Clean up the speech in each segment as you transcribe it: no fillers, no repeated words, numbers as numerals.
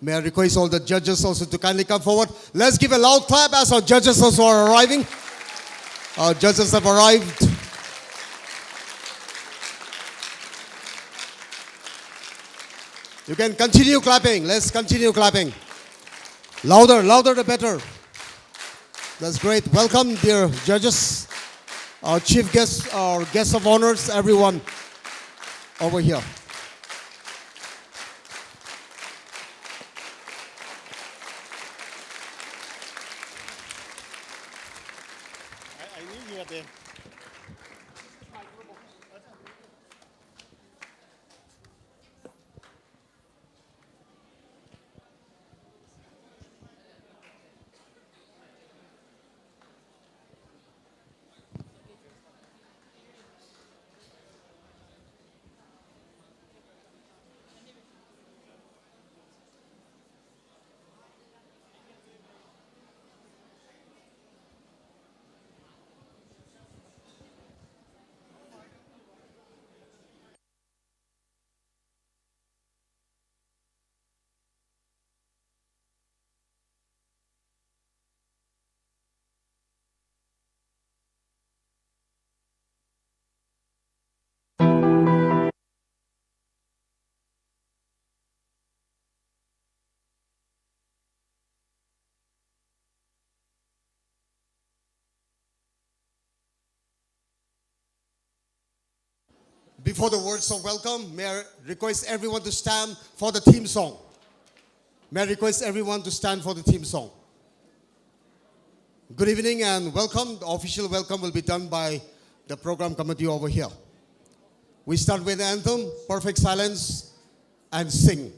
May I request all the judges also to kindly come forward. Let's give a loud clap as our judges also are arriving. Our judges have arrived. You can continue clapping. Let's continue clapping. Louder, louder the better. That's great. Welcome, dear judges, our chief guests, our guests of honors, everyone over here. I knew you were there. Before the words of welcome, may I request everyone to stand for the theme song. May I request everyone to stand for the theme song. Good evening and welcome. The official welcome will be done by the program committee over here. We start with the anthem, perfect silence, and sing.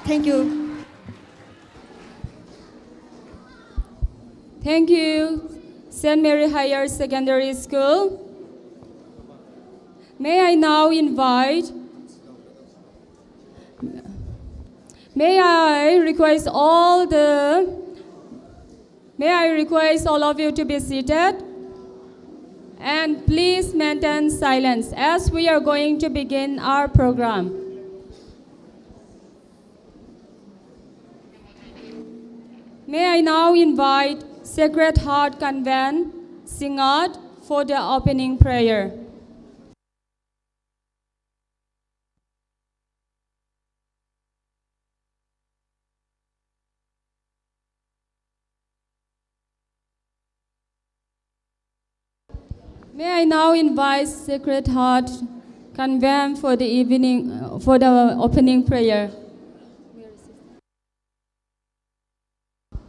Thank you. Thank you, St. Mary Higher Secondary School. May I now invite, may I request all of you to be seated and please maintain silence as we are going to begin our program. May I now invite Sacred Heart Convent, Singngat, for the opening prayer. May I now invite Sacred Heart Convent for the opening prayer.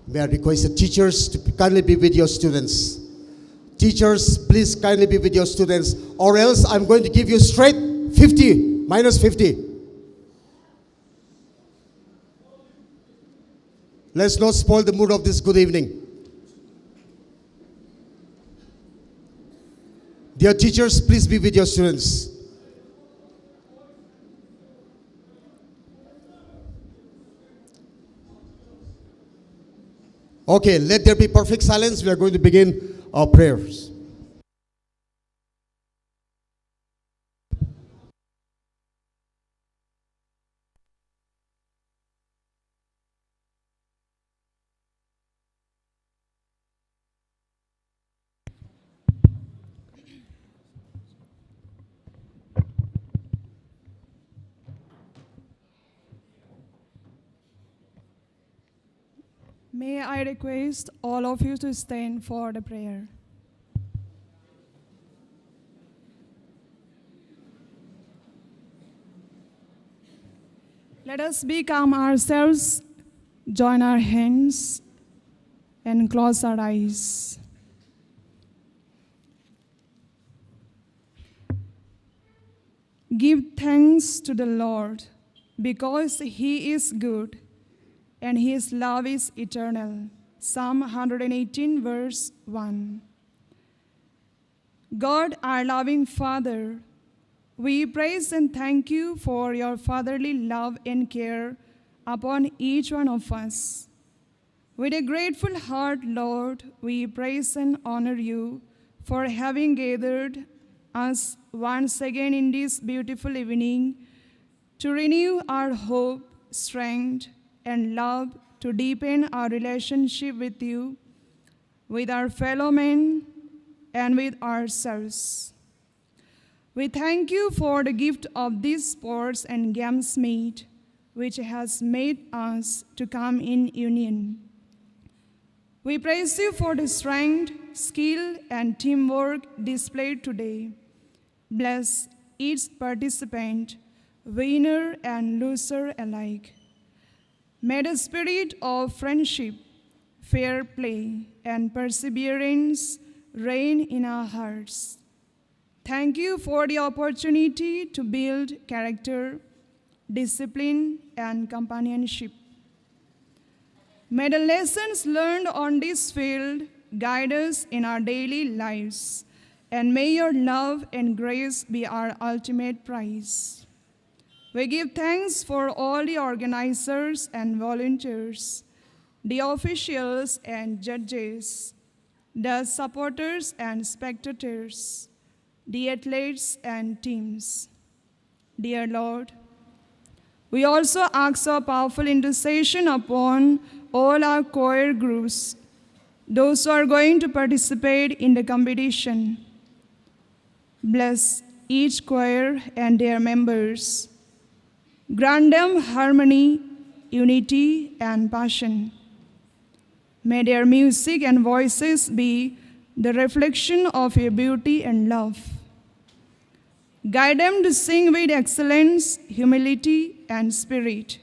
May I request the teachers to kindly be with your students. Teachers, please kindly be with your students, or else I'm going to give you straight 50, minus 50. Let's not spoil the mood of this good evening. Dear teachers, please be with your students. Okay, let there be perfect silence. We are going to begin our prayers. May I request all of you to stand for the prayer. Let us become ourselves, join our hands, and close our eyes. Give thanks to the Lord, because He is good, and His love is eternal. Psalm 118, verse 1. God, our loving Father, we praise and thank you for your fatherly love and care upon each one of us. With a grateful heart, Lord, we praise and honor you for having gathered us once again in this beautiful evening to renew our hope, strength, and love, to deepen our relationship with you, with our fellow men, and with ourselves. We thank you for the gift of these sports and games meet, which has made us to come in union. We praise you for the strength, skill, and teamwork displayed today. Bless each participant, winner and loser alike. May the spirit of friendship, fair play, and perseverance reign in our hearts. Thank you for the opportunity to build character, discipline, and companionship. May the lessons learned on this field guide us in our daily lives, and may your love and grace be our ultimate prize. We give thanks for all the organizers and volunteers, the officials and judges, the supporters and spectators, the athletes and teams. Dear Lord, we also ask a powerful intercession upon all our choir groups, those who are going to participate in the competition. Bless each choir and their members. Grant them harmony, unity, and passion. May their music and voices be the reflection of your beauty and love. Guide them to sing with excellence, humility, and spirit.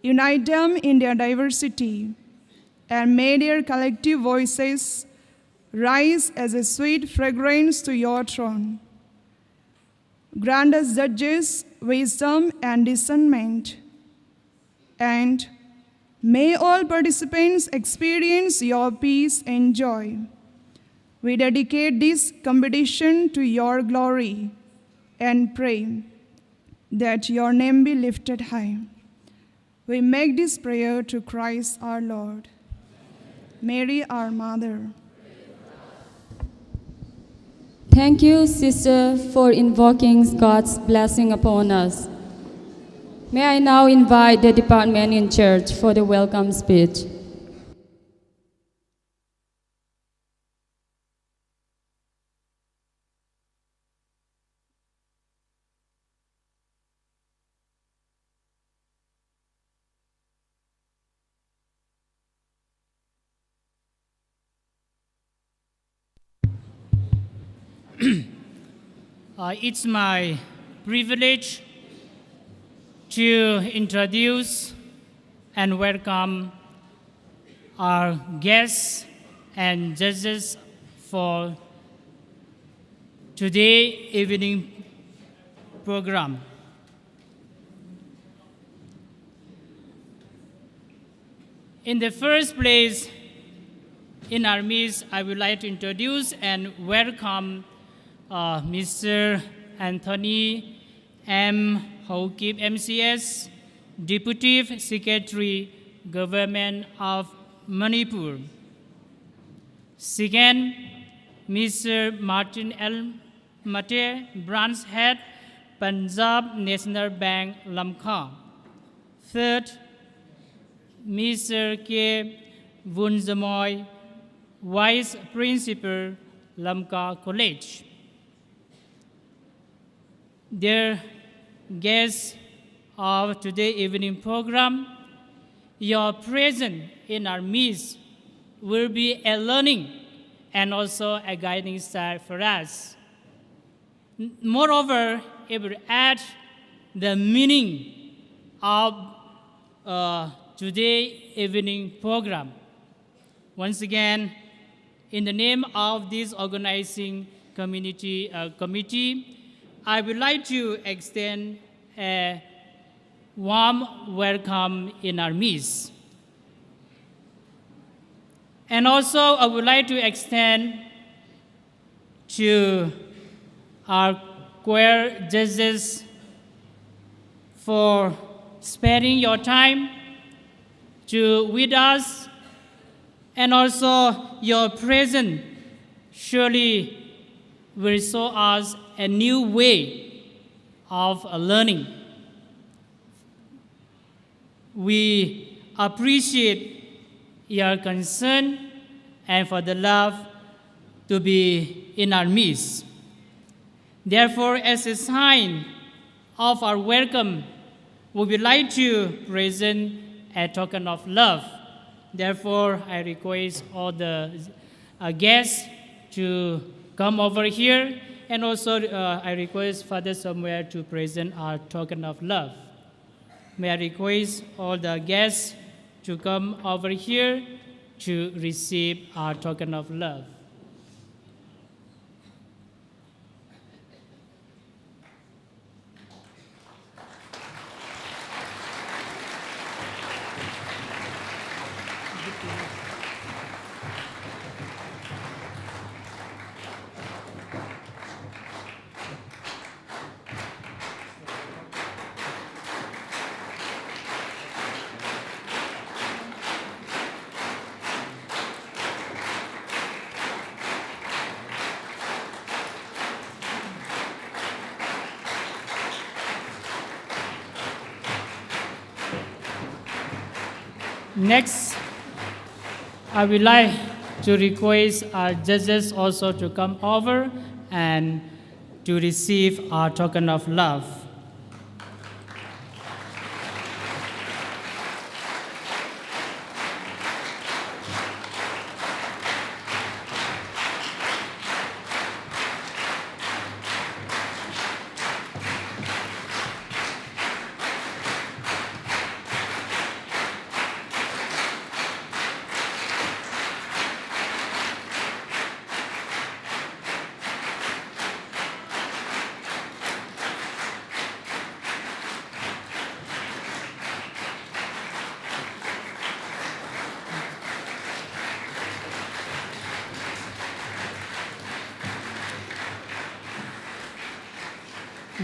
Unite them in their diversity, and may their collective voices rise as a sweet fragrance to your throne. Grant us judges wisdom and discernment. and may all participants experience your peace and joy. We dedicate this competition to your glory and pray that your name be lifted high. We make this prayer to Christ our Lord. Mary, our Mother. Thank you, sister, for invoking God's blessing upon us. May I now invite the department in church for the welcome speech. It's my privilege to introduce and welcome our guests and judges for today evening program. In the first place, in our midst, I would like to introduce and welcome Mr. Anthony M. Haokip, MCS, Deputy Secretary, Government of Manipur. Second, Mr. Martin L. Mate, Branch Head, Punjab National Bank, Lamka. Third, Mr. K. Vungzamawi, Vice Principal, Lamka College. Dear guests of today's evening program, your presence in our midst will be a learning and also a guiding star for us. Moreover, it will add the meaning of today's evening program. Once again, in the name of this organizing committee, I would like to extend a warm welcome in our midst. And also, I would like to extend to our choir judges for sparing your time with us, and also your presence surely will show us a new way of learning. We appreciate your concern and for the love to be in our midst. Therefore, as a sign of our welcome, we would like to present a token of love. Therefore, I request all the guests to come over here, and also I request Father somewhere to present our token of love. May I request all the guests to come over here to receive our token of love. Next, I would like to request our judges also to come over and to receive our token of love.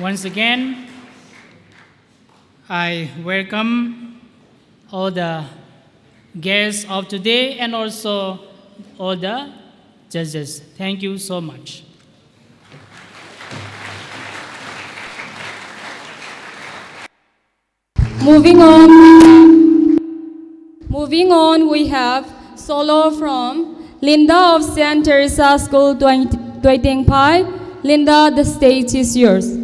Once again, I welcome all the guests of today and also all the judges. Thank you so much. Moving on, we have solo from Lynda of St. Teresa School, Tuaitengphai. Lynda, the stage is yours.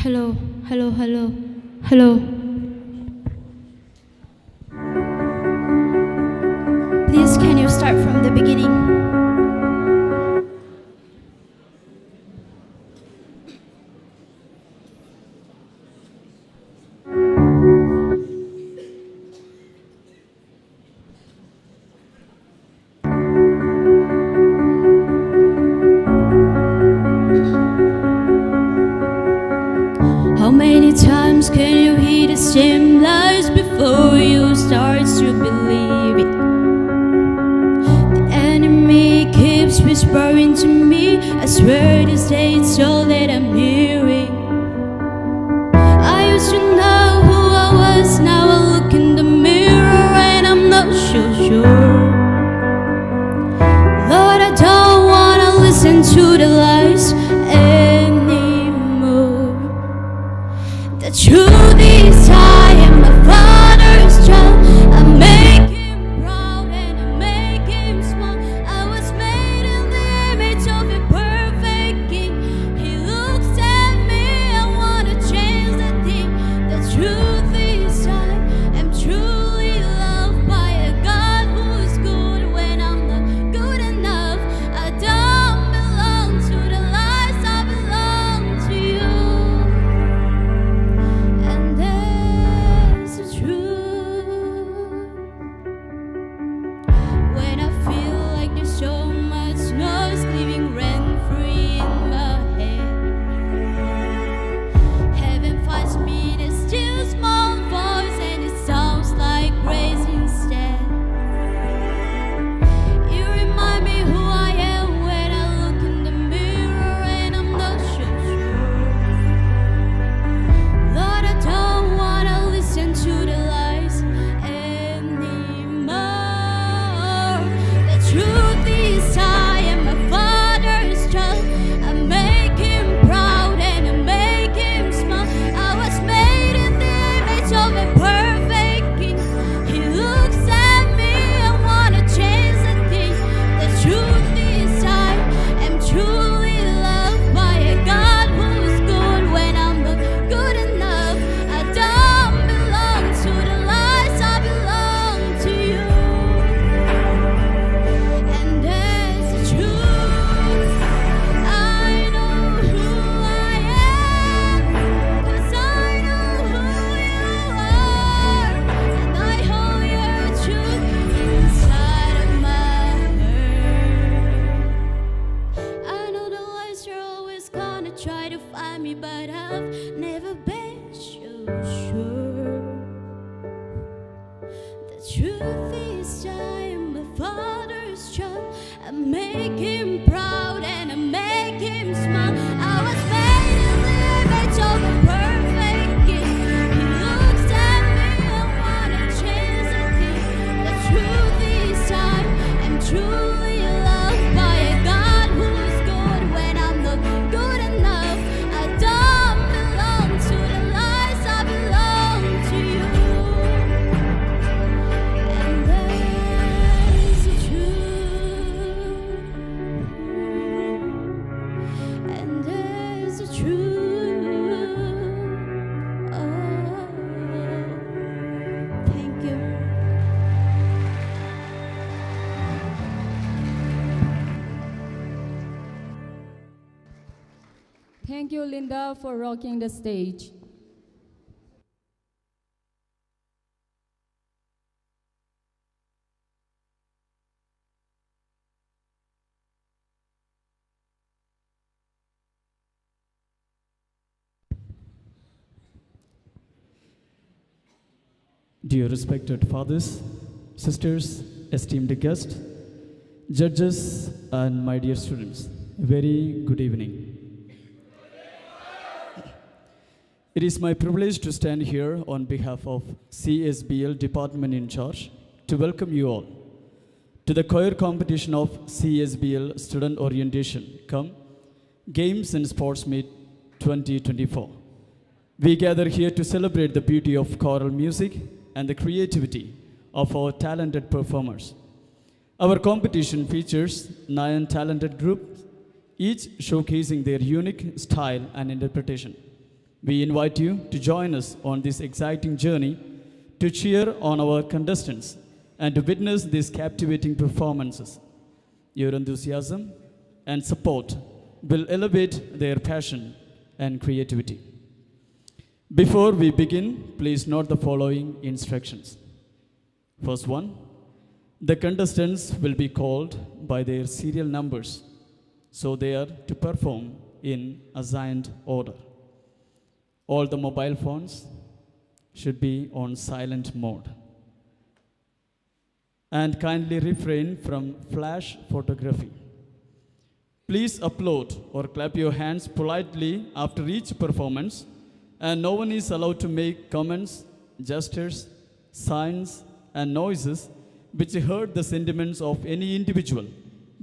Hello, hello, hello, hello. Please, can you start from the beginning? How many times can you hear the same lies before you start to believe it? The enemy keeps whispering to me, I swear this day it's all that I'm hearing. I used to know who I was, now I look in the mirror and I'm not so sure. Lord, I don't wanna listen to the lies anymore. The truth is I am my Father's child. I make him proud and I make him smile. I was made in the image of a perfect king. He looks at me, I wanna change the thing. The truth is I am truly loved by a God who's good when I'm not good enough. I don't belong to the lies, I belong to you. And there's the truth. When I feel like there's so much noise living rent-free in my head, heaven finds me in a still small voice and it sounds like grace instead. You remind me who I am when I look in the mirror and I'm not so sure. Lord, I don't wanna listen to the lies anymore. The truth is I am my Father's child. I make him proud and I make him smile. I was made in the image of a perfect king. He looks at me, I wanna change the thing. The truth is I am truly loved by a God who's good when I'm not good enough. I don't belong to the lies, I belong to you. And there's the truth. I know who I am, 'cause I know who you are. And I hold your truth inside of my heart. I know the lies are always gonna try to find me, but I've never been so sure. The truth is I am my Father's child. I make him proud and I make him smile. I was made in the image of a perfect king. He looks at me, I wanna change the thing. The truth is I am truly loved by a God who's good when I'm not good enough. I don't belong to the lies, I belong to you. And there's the truth. And there's the truth. Oh. Thank you, Lynda, for rocking the stage. Dear respected fathers, sisters, esteemed guests, judges, and my dear students, a very good evening. It is my privilege to stand here on behalf of CSBL Department Incharge to welcome you all to the choir competition of CSBL Student Orientation Come Games and Sports Meet 2024. We gather here to celebrate the beauty of choral music and the creativity of our talented performers. Our competition features 9 talented groups, each showcasing their unique style and interpretation. We invite you to join us on this exciting journey to cheer on our contestants and to witness these captivating performances. Your enthusiasm and support will elevate their passion and creativity. Before we begin, please note the following instructions. First one, the contestants will be called by their serial numbers, so they are to perform in assigned order. All the mobile phones should be on silent mode. And kindly refrain from flash photography. Please upload or clap your hands politely after each performance, and no one is allowed to make comments, gestures, signs, and noises which hurt the sentiments of any individual,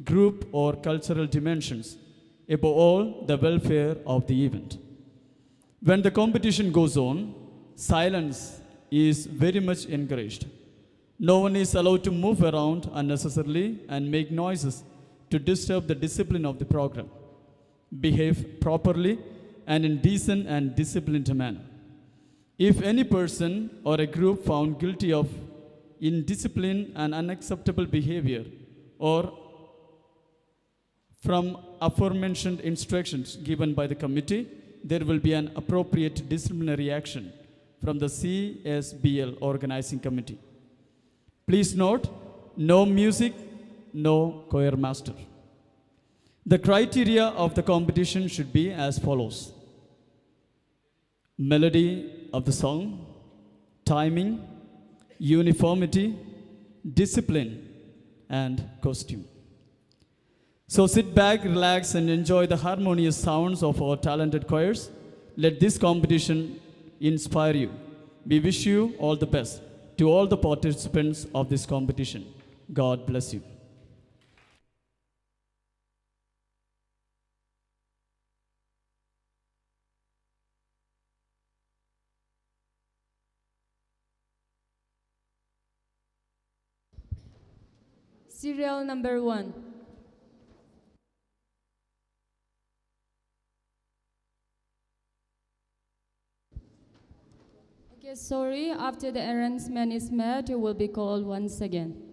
group, or cultural dimensions, above all, the welfare of the event. When the competition goes on, silence is very much encouraged. No one is allowed to move around unnecessarily and make noises to disturb the discipline of the program. Behave properly and in decent and disciplined manner. If any person or a group found guilty of indiscipline and unacceptable behavior or from aforementioned instructions given by the committee, there will be an appropriate disciplinary action from the CSBL organizing committee. Please note, no music, no choir master. The criteria of the competition should be as follows: melody of the song, timing, uniformity, discipline, and costume. So sit back, relax, and enjoy the harmonious sounds of our talented choirs. Let this competition inspire you. We wish you all the best. To all the participants of this competition, God bless you. Serial number 1. Okay, sorry, after the arrangement is met, you will be called once again.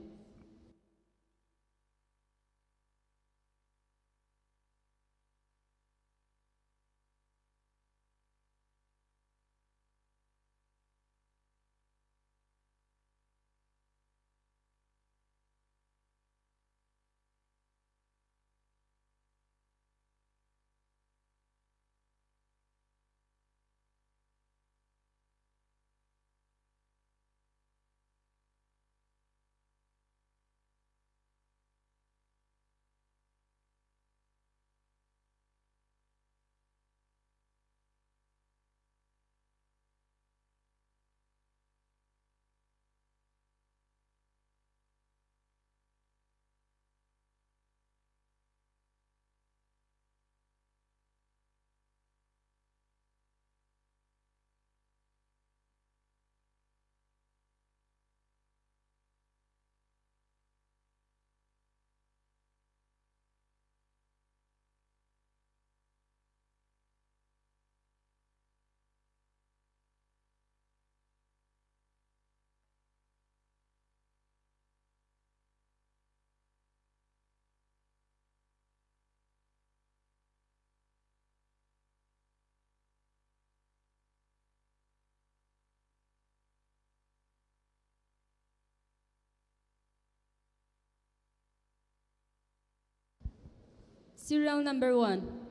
Serial number 1.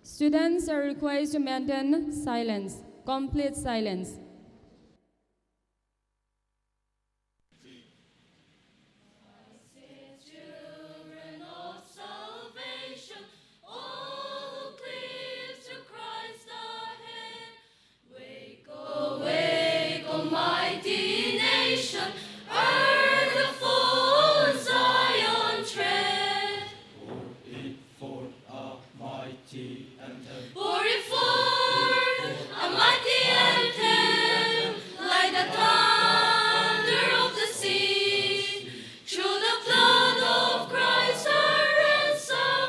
Students are required to maintain silence, complete silence. Children of salvation, all who cleave to Christ ahead. Wake, almighty nation, earth the full Zion tread. Pour it forth, a mighty anthem, like the thunder of the sea. Through the blood of Christ our ransom,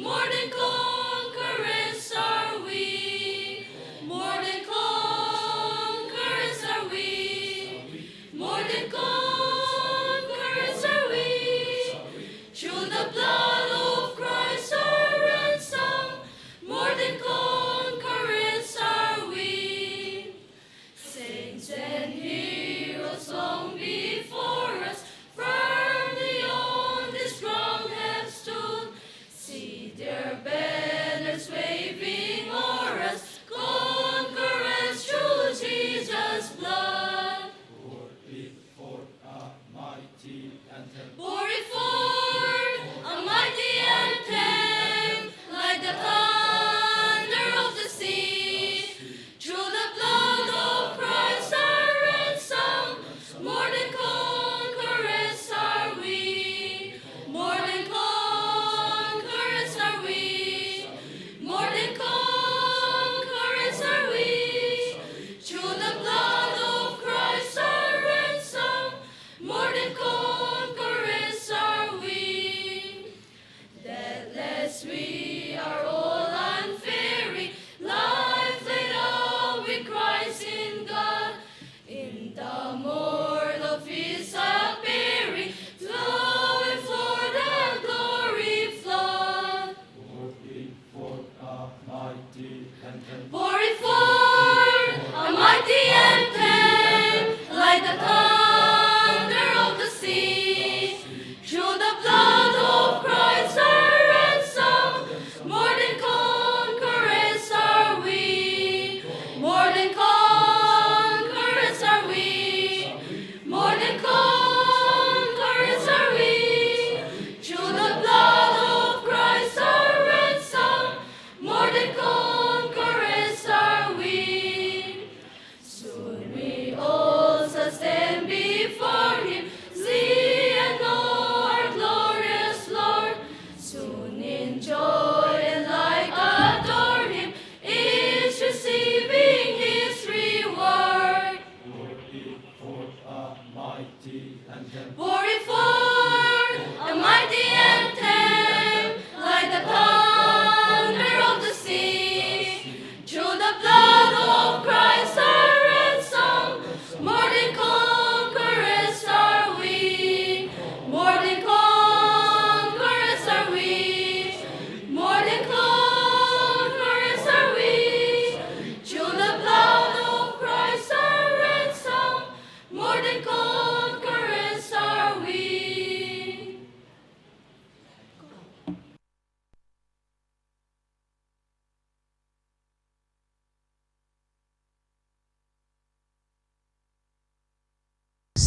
more than conquerors are we. More than conquerors are we. More than conquerors are we. Through the blood of Christ our ransom, more than conquerors.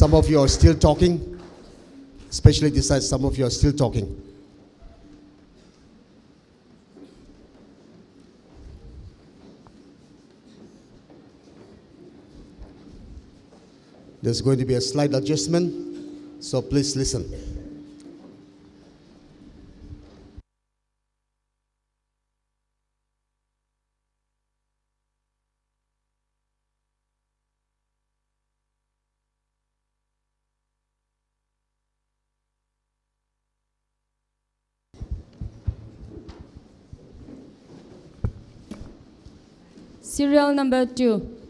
Some of you are still talking, especially this side, some of you are still talking. There's going to be a slight adjustment, so please listen. Serial number 2.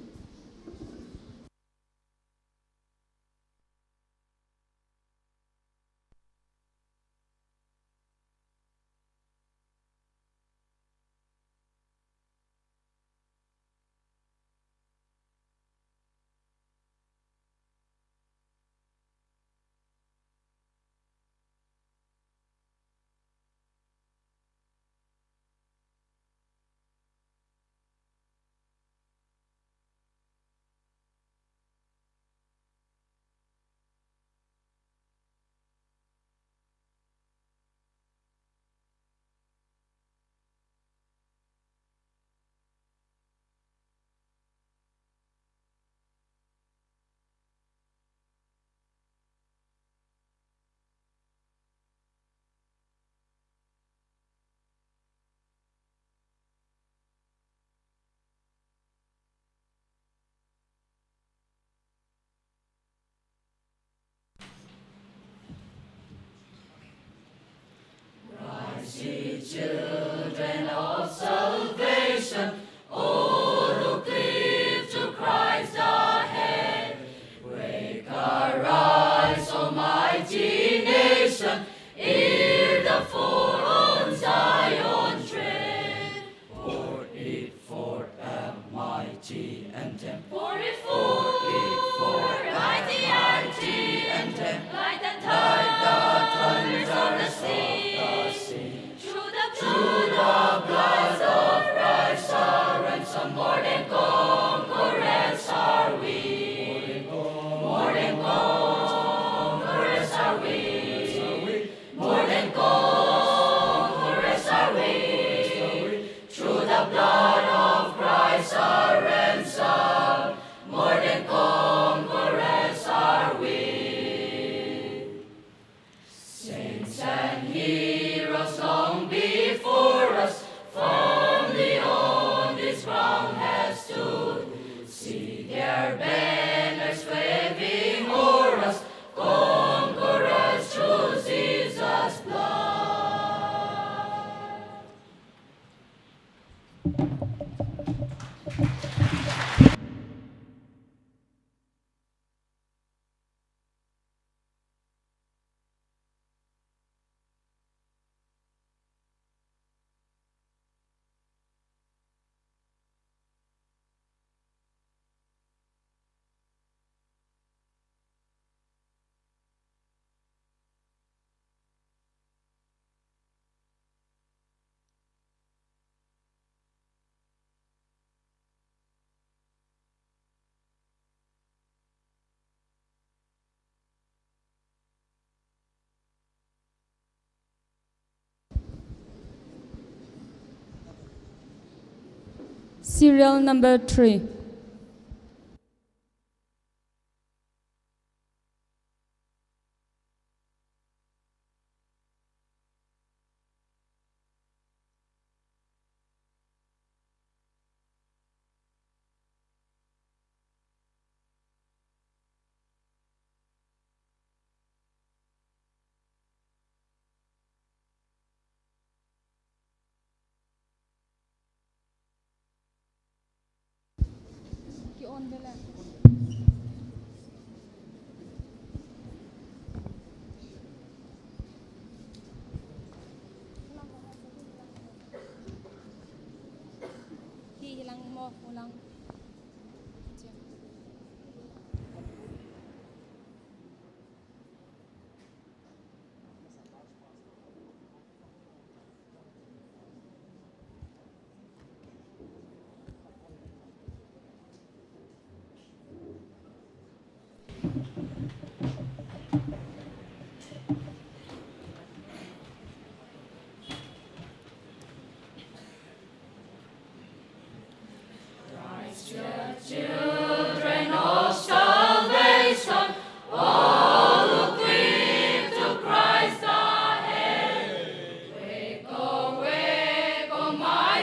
Serial number 3.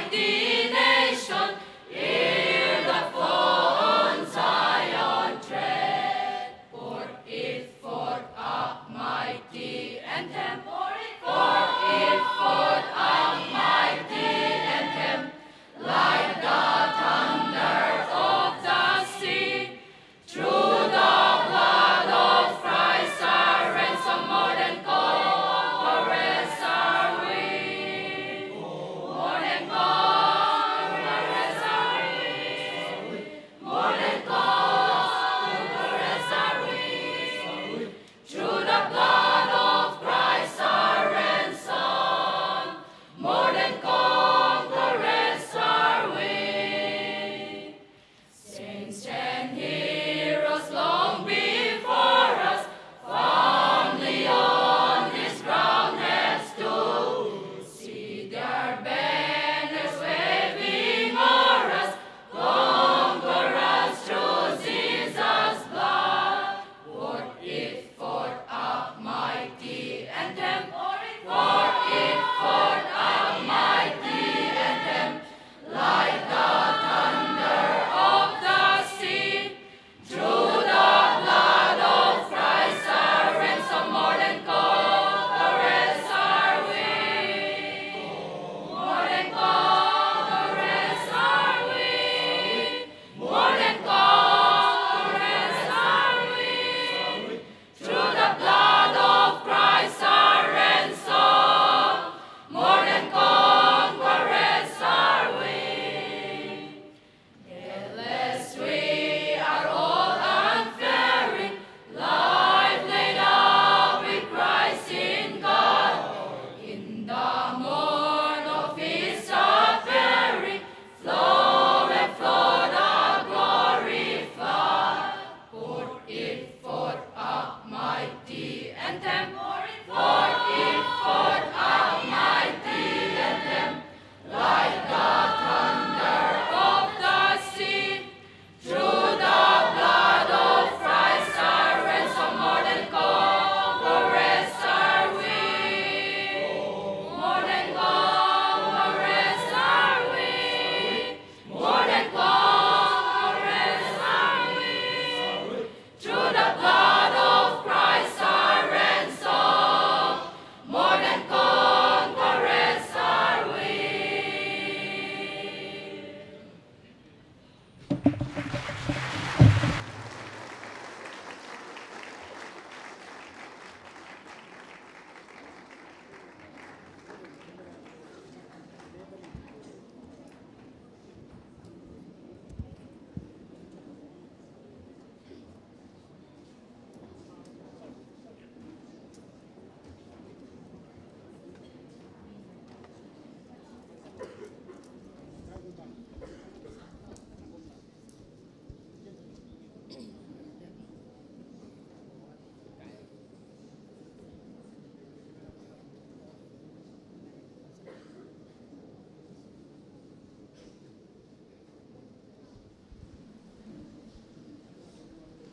mighty nation, hear the fall on Zion tread. Pour it forth a mighty anthem, pour it forth a mighty anthem, like the thunder of the sea. Through the blood of Christ our ransom, more than conquerors are we. More than conquerors are we. More than conquerors are we. Through the blood of Christ our ransom, more than conquerors are we. Saints and heroes long before us, firmly on this ground have stood. See their banners waving o'er us, conquerors through Jesus' blood. Pour it forth a mighty anthem, pour it forth a mighty anthem, like the thunder of the sea. Through the blood of Christ our ransom, more than conquerors are we. More than conquerors are we. More than conquerors are we. Through the blood of Christ our ransom, more than conquerors are we. Guiltless we are all unfailing, life laid up with Christ in God. In the morn of His appearing, flow and flow the glory flood. Pour it forth a mighty anthem, pour it forth a mighty anthem, like the thunder of the sea. Through the blood of Christ our ransom, more than conquerors are we. More than conquerors are we. More than conquerors are we. Through the blood of Christ our ransom, more than conquerors are we.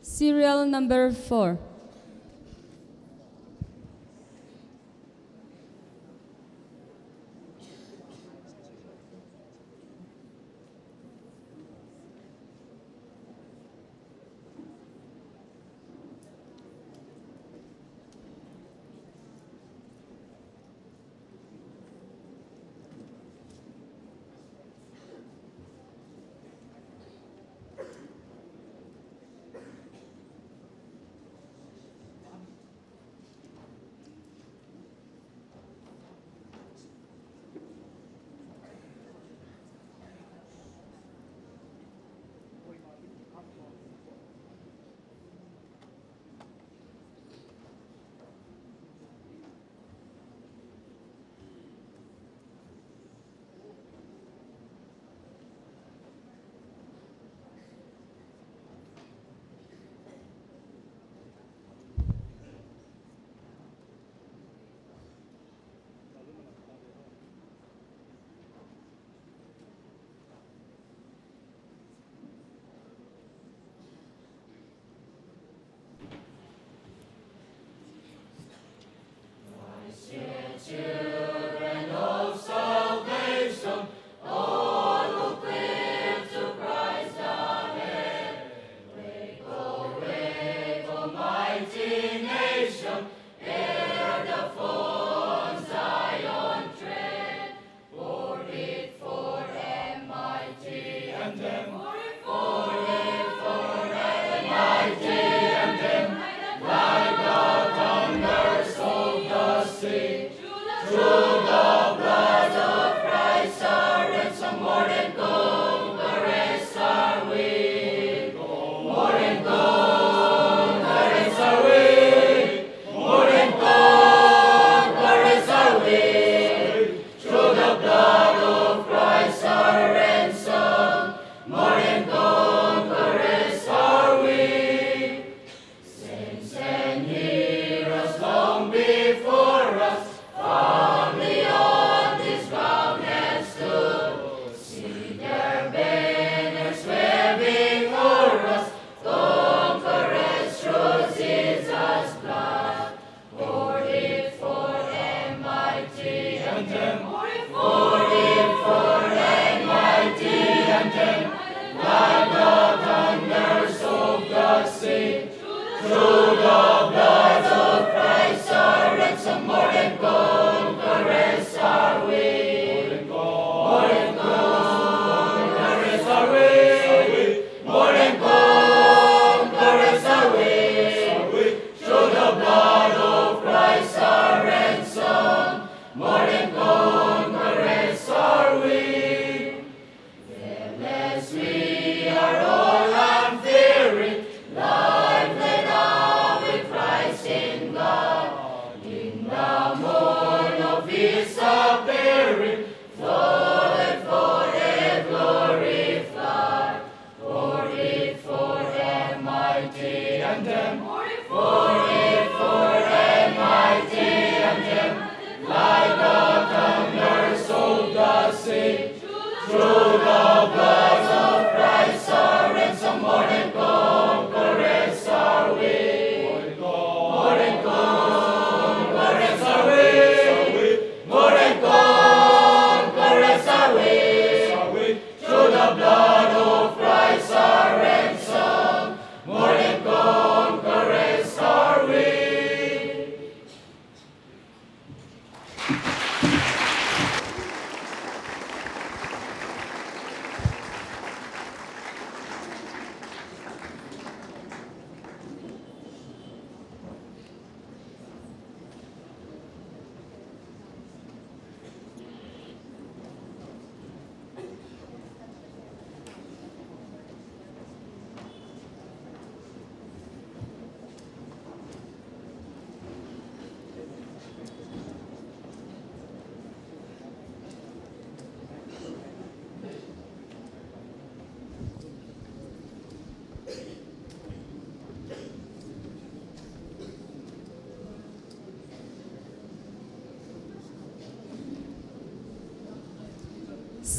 Serial number 4.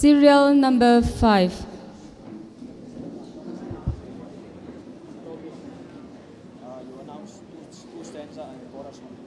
Serial number 5. You announce two stanza and chorus only.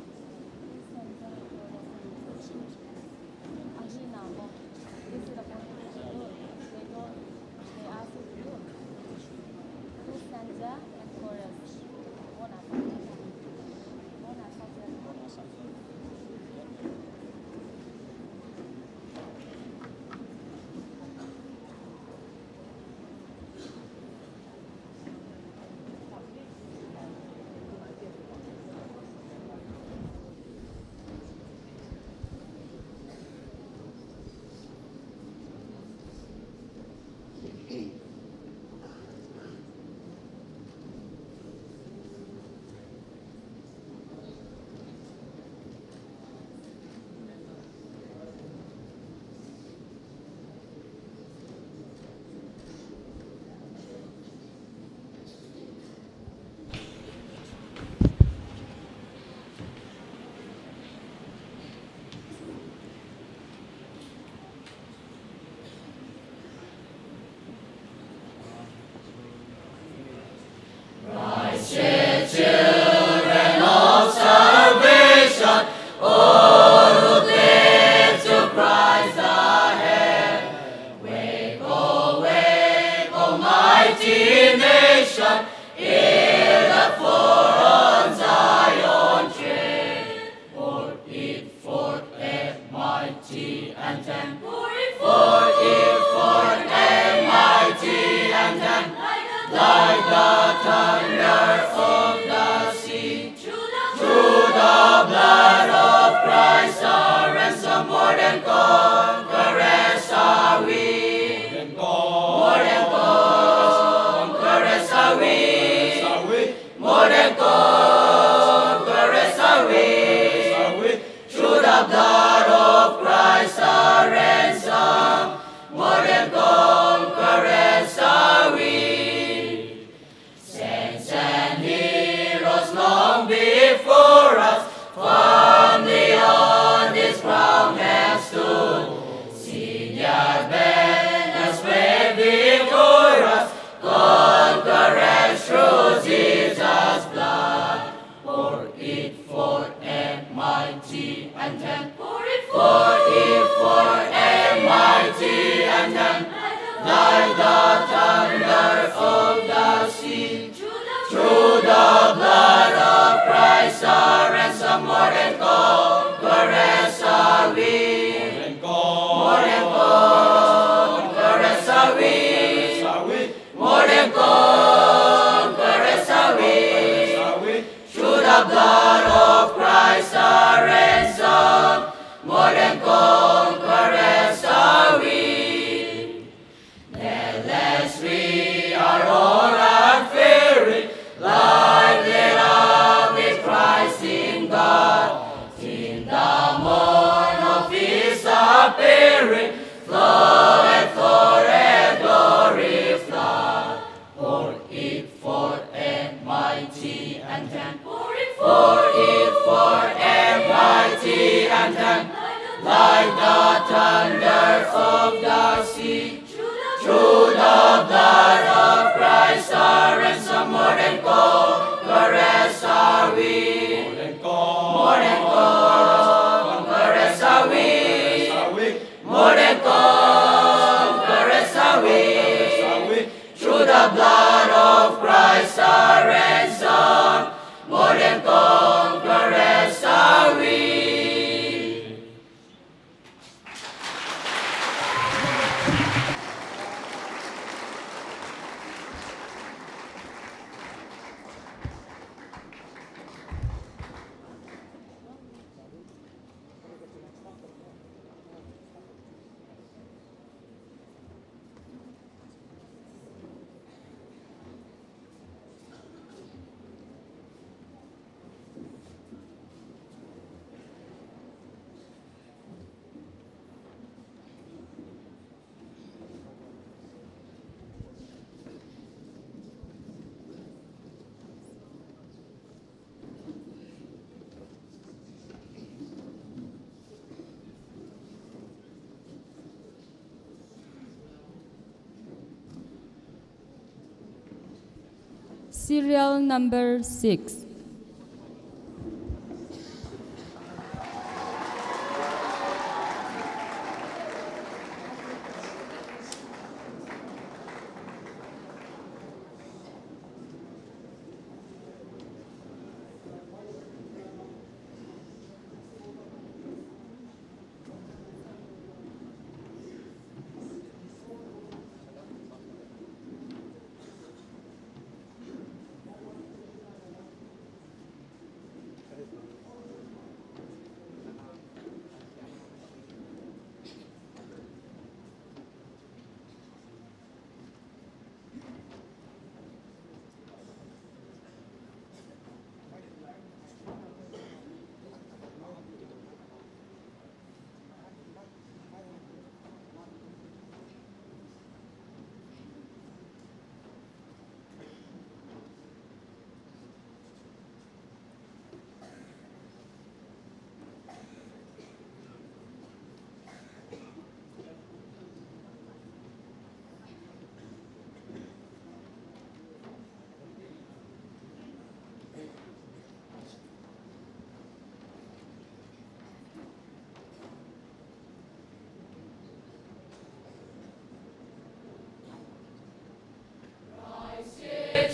Serial number 6.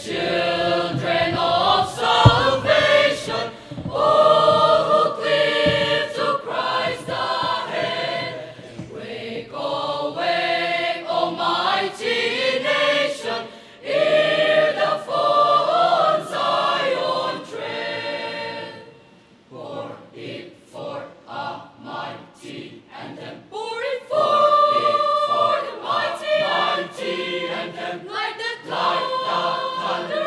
Children of salvation, all who cleave to Christ the head, wake, almighty nation, hear the fall Zion tread. Pour it forth a mighty anthem, pour it forth a mighty anthem, like the thunder.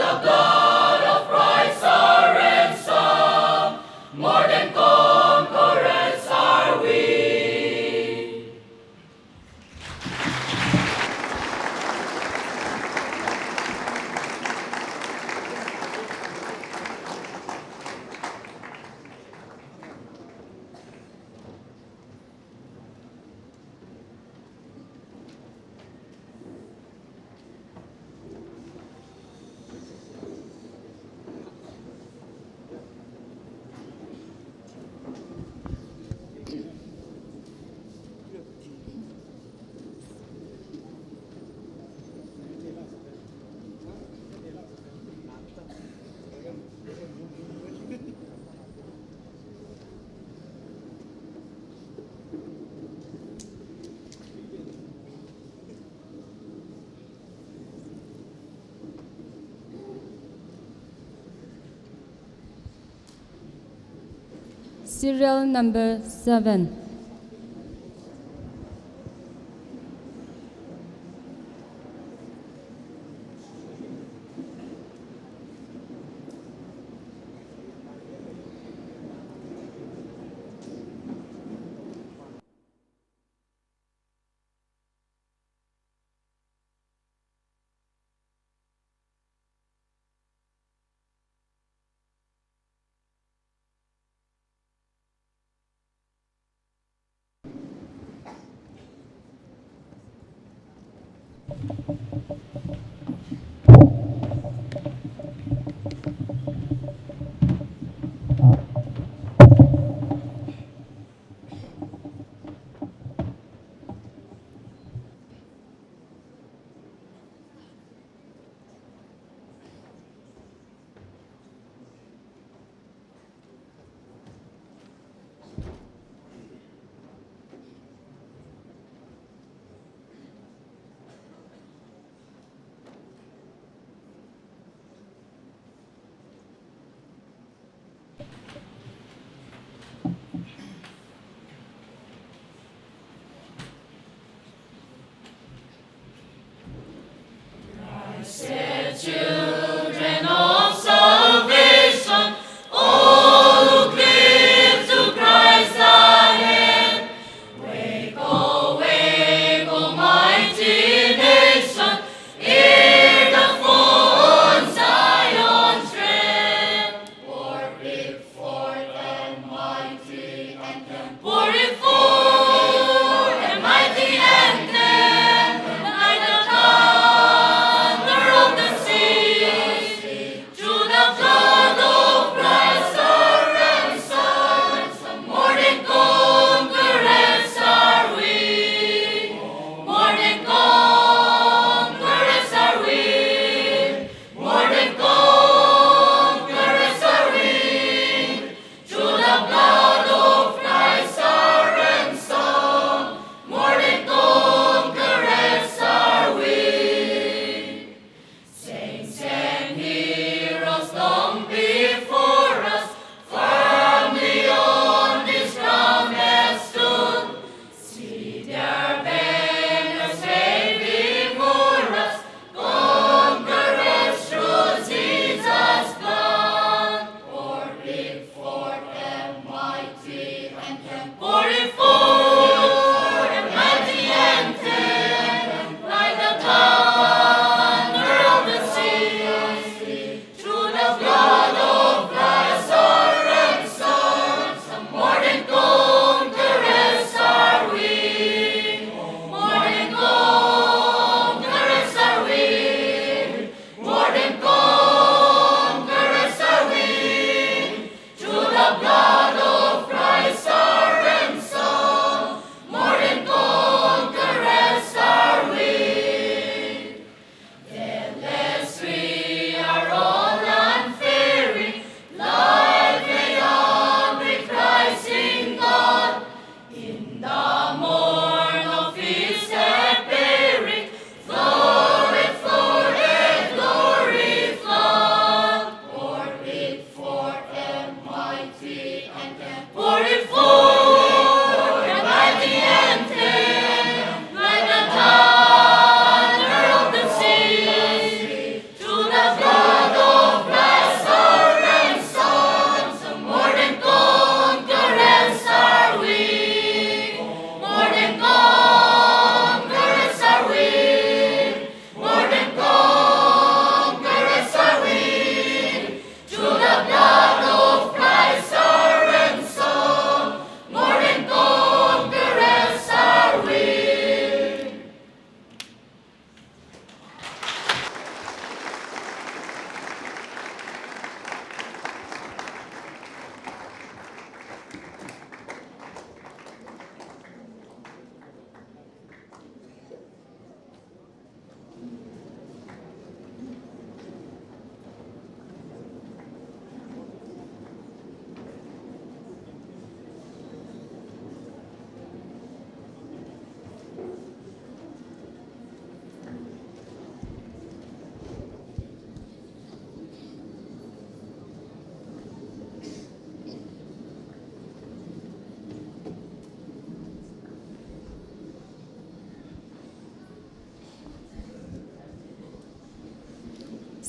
the blood of Christ our ransom, more than conquerors are we. Serial number 7.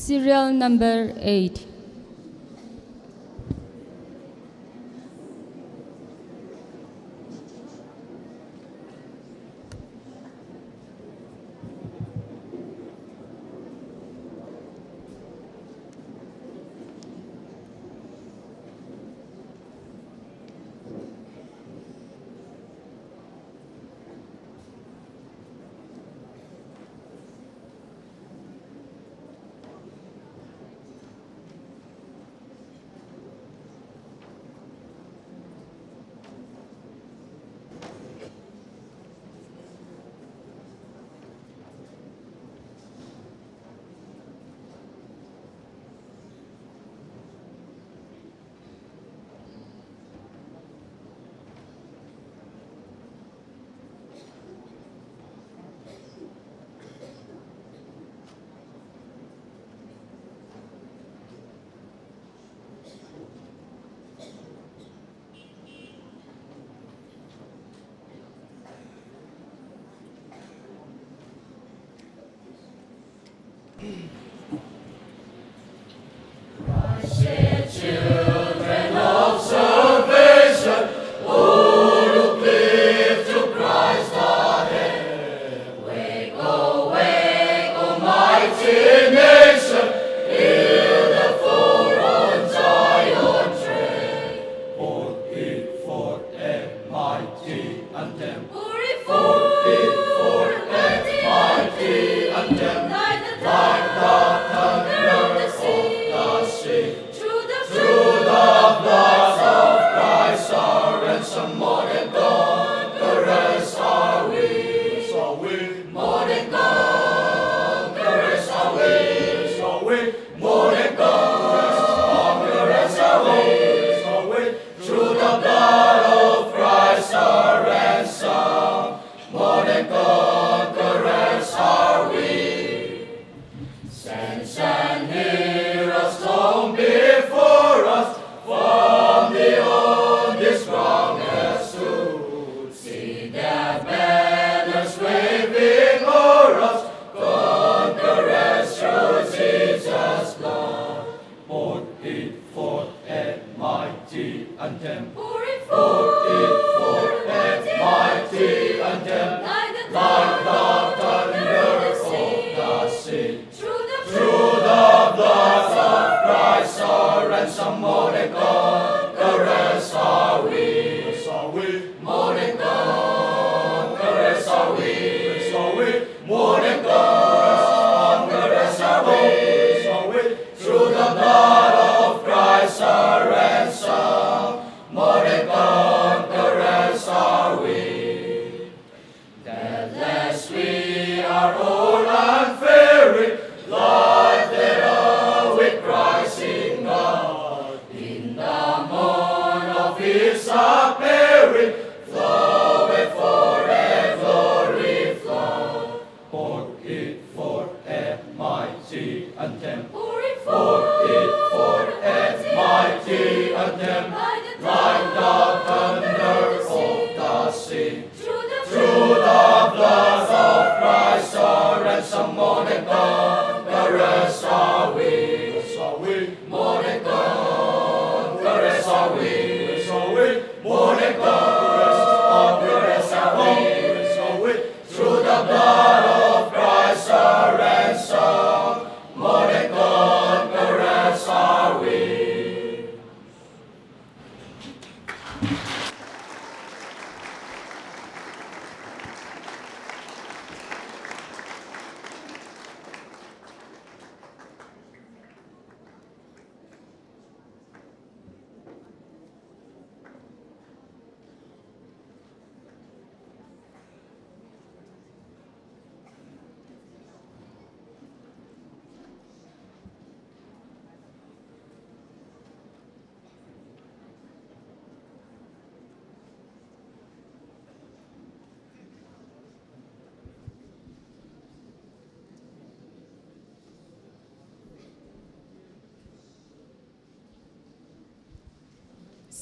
Serial number 8.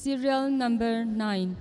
Serial number 9.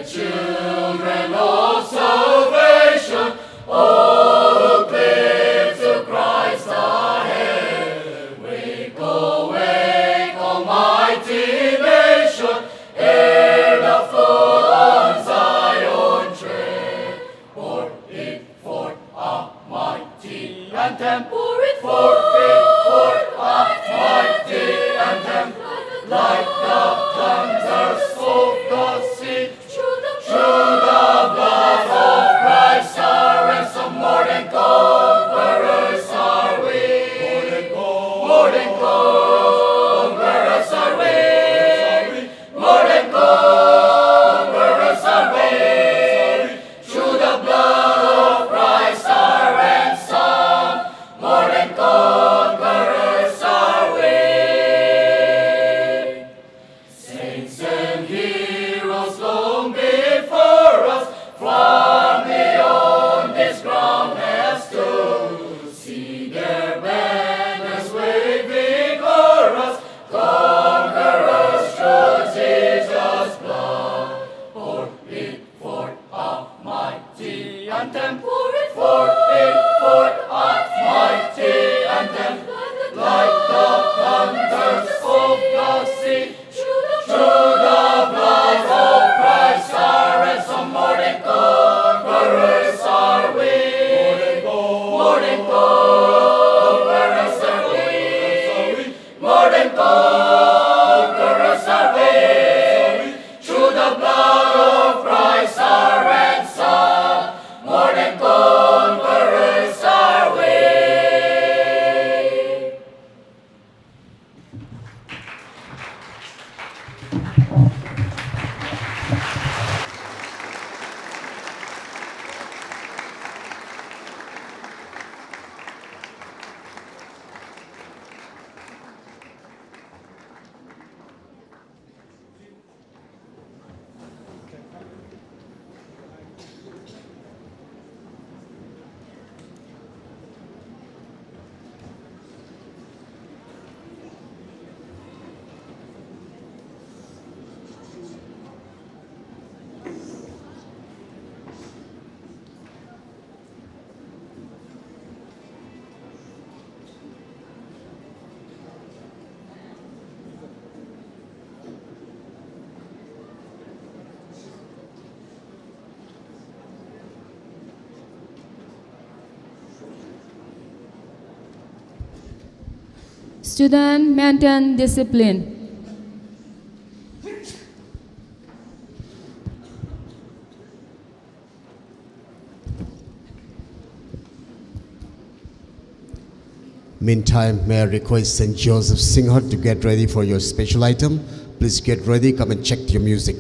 Children of salvation, all who cling to Christ ahead. Wake, awake, almighty nation, ere the foot on Zion tread. Pour it forth a mighty anthem, pour it forth a mighty anthem, like the thunders of the sea. Through the blood of Christ, our ransom, more than conquerors are we. More than conquerors are we. More than conquerors are we. Through the blood of Christ, our ransom, more than conquerors are we. Saints and heroes long before us, far beyond this ground have stood. See their banners waving o'er us, conquerors through Jesus' blood. Pour it forth a mighty anthem, pour it forth a mighty anthem, like the thunders of the sea. Through the blood of Christ, our ransom, more than conquerors are we. More than conquerors are we. More than conquerors are we. Through the blood of Christ, our ransom, more than conquerors are we. Student, maintain discipline. Meantime, may I request St. Joseph Singngat to get ready for your special item. Please get ready, come and check your music.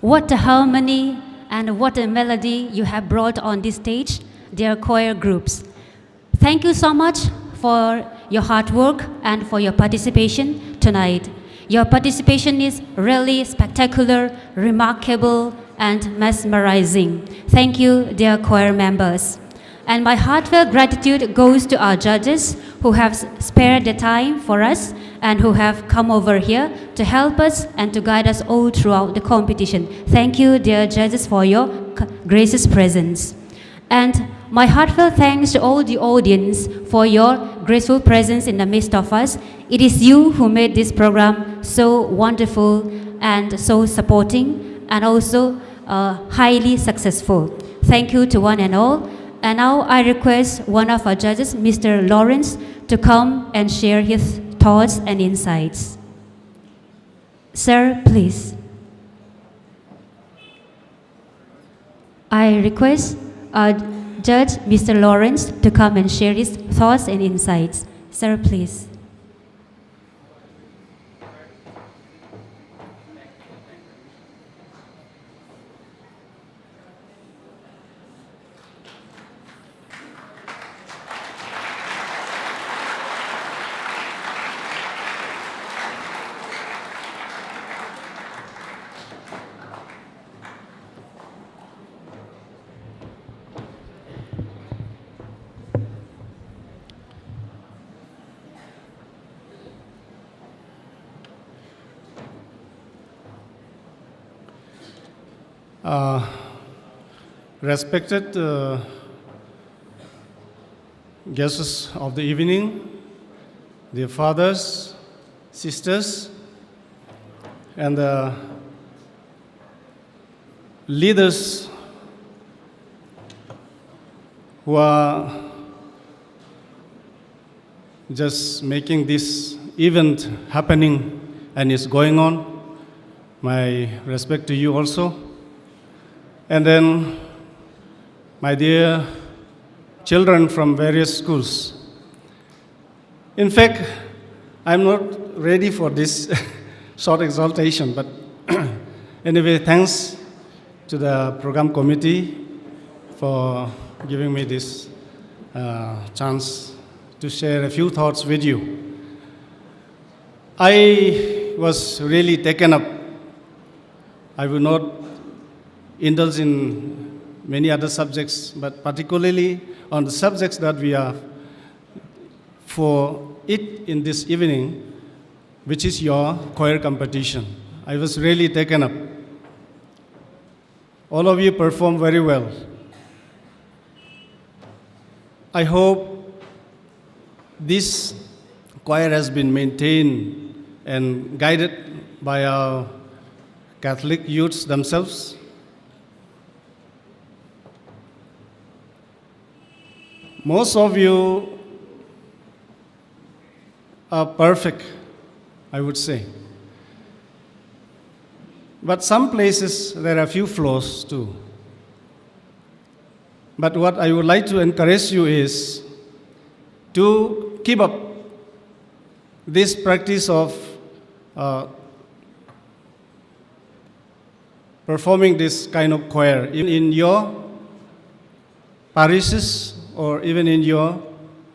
What a harmony and what a melody you have brought on this stage, dear choir groups. Thank you so much for your hard work and for your participation tonight. Your participation is really spectacular, remarkable, and mesmerizing. Thank you, dear choir members. And my heartfelt gratitude goes to our judges who have spared the time for us and who have come over here to help us and to guide us all throughout the competition. Thank you, dear judges, for your gracious presence. And my heartfelt thanks to all the audience for your graceful presence in the midst of us. It is you who made this program so wonderful and so supporting and also highly successful. Thank you to one and all. And now I request one of our judges, Mr. Lawrence, to come and share his thoughts and insights. Sir, please. I request Judge Mr. Lawrence to come and share his thoughts and insights. Sir, please. Respected guests of the evening, dear fathers, sisters, and the leaders who are just making this event happening and is going on, my respect to you also. And then my dear children from various schools. In fact, I'm not ready for this short exaltation, but anyway, thanks to the program committee for giving me this chance to share a few thoughts with you. I was really taken up. I will not indulge in many other subjects, but particularly on the subjects that we are for it in this evening, which is your choir competition. I was really taken up. All of you performed very well. I hope this choir has been maintained and guided by our Catholic youths themselves. Most of you are perfect, I would say. But some places there are a few flaws too. But what I would like to encourage you is to keep up this practice of performing this kind of choir in your parishes or even in your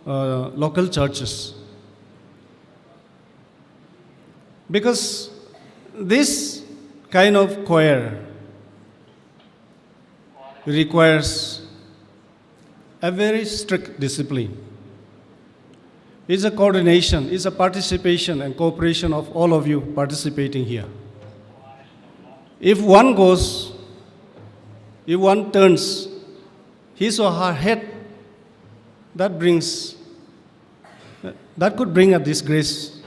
local churches. Because this kind of choir requires a very strict discipline. It's a coordination, it's a participation and cooperation of all of you participating here. If one goes, if one turns his or her head, that could bring a disgrace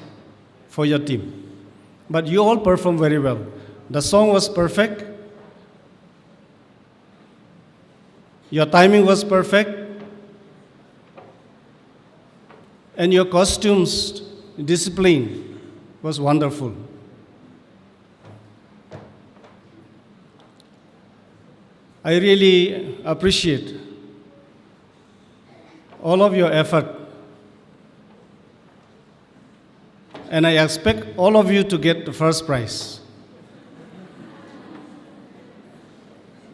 for your team. But you all performed very well. The song was perfect. Your timing was perfect. And your costumes discipline was wonderful. I really appreciate all of your effort. And I expect all of you to get the first prize.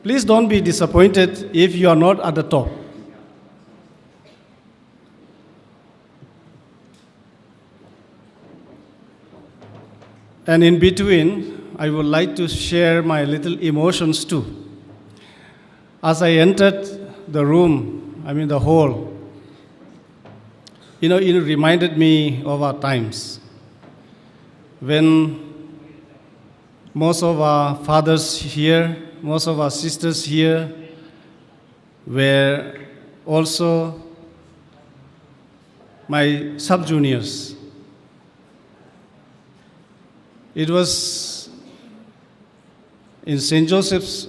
Please don't be disappointed if you are not at the top. And in between, I would like to share my little emotions too. As I entered the room, the hall, it reminded me of our times when most of our fathers here, most of our sisters here were also my sub-juniors. It was in St. Joseph's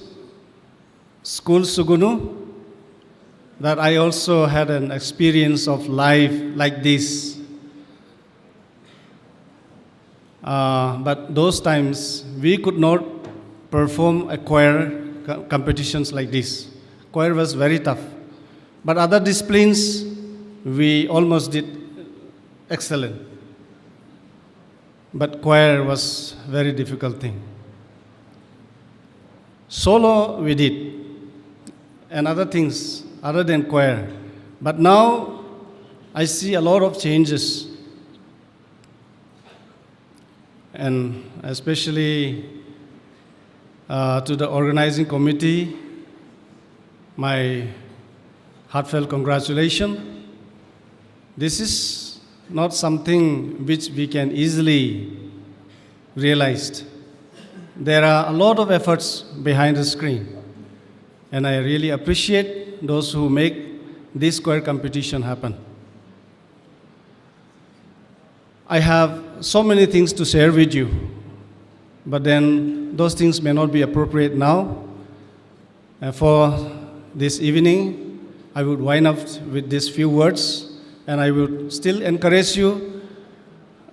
School, Sugunu, that I also had an experience of life like this. But those times, we could not perform a choir competitions like this. Choir was very tough. But other disciplines, we almost did excellent. But choir was very difficult thing. Solo we did, and other things other than choir. But now I see a lot of changes, and especially to the organizing committee, my heartfelt congratulations. This is not something which we can easily realize. There are a lot of efforts behind the screen, and I really appreciate those who make this choir competition happen. I have so many things to share with you, but then those things may not be appropriate now. And for this evening, I would wind up with these few words, and I would still encourage you,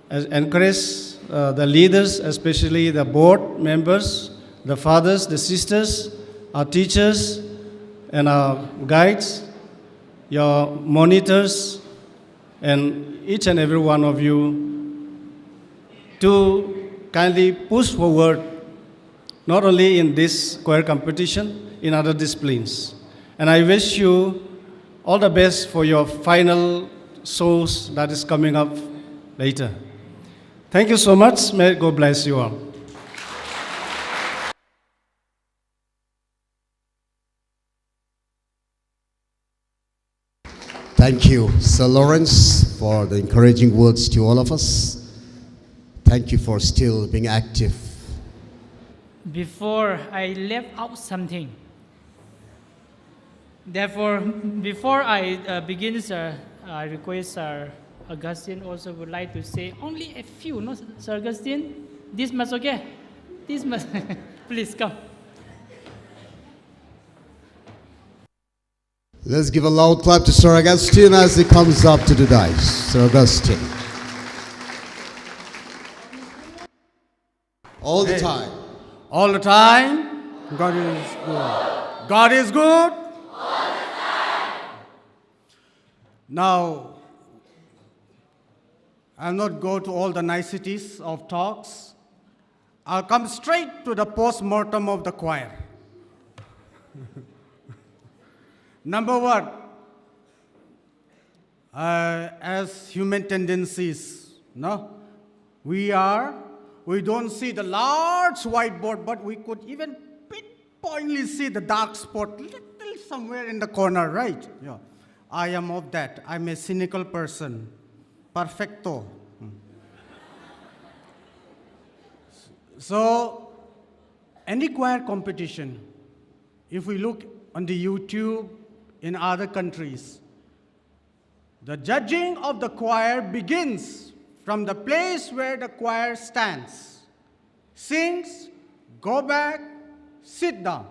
the leaders, especially the board members, the fathers, the sisters, our teachers, and our guides, your monitors, and each and every one of you to kindly push forward, not only in this choir competition, in other disciplines. And I wish you all the best for your final shows that is coming up later. Thank you so much. May God bless you all. Thank you, Sir Lawrence, for the encouraging words to all of us. Thank you for still being active. Before I left out something. Therefore, before I begin, sir, I request Sir Augustine also would like to say only a few, no, Sir Augustine? This much, okay? This much. Please come. Let's give a loud clap to Sir Augustine as he comes up to the dais. Sir Augustine. All the time. All the time. God is good. God is good. All the time. Now, I'll not go to all the niceties of talks. I'll come straight to the post-mortem of the choir. Number one, as human tendencies, no, we don't see the large whiteboard, but we could even pinpointly see the dark spot little somewhere in the corner, right? Yeah. I am of that. I'm a cynical person. Perfecto. So, any choir competition, if we look on the YouTube in other countries, the judging of the choir begins from the place where the choir stands, sings, go back, sit down.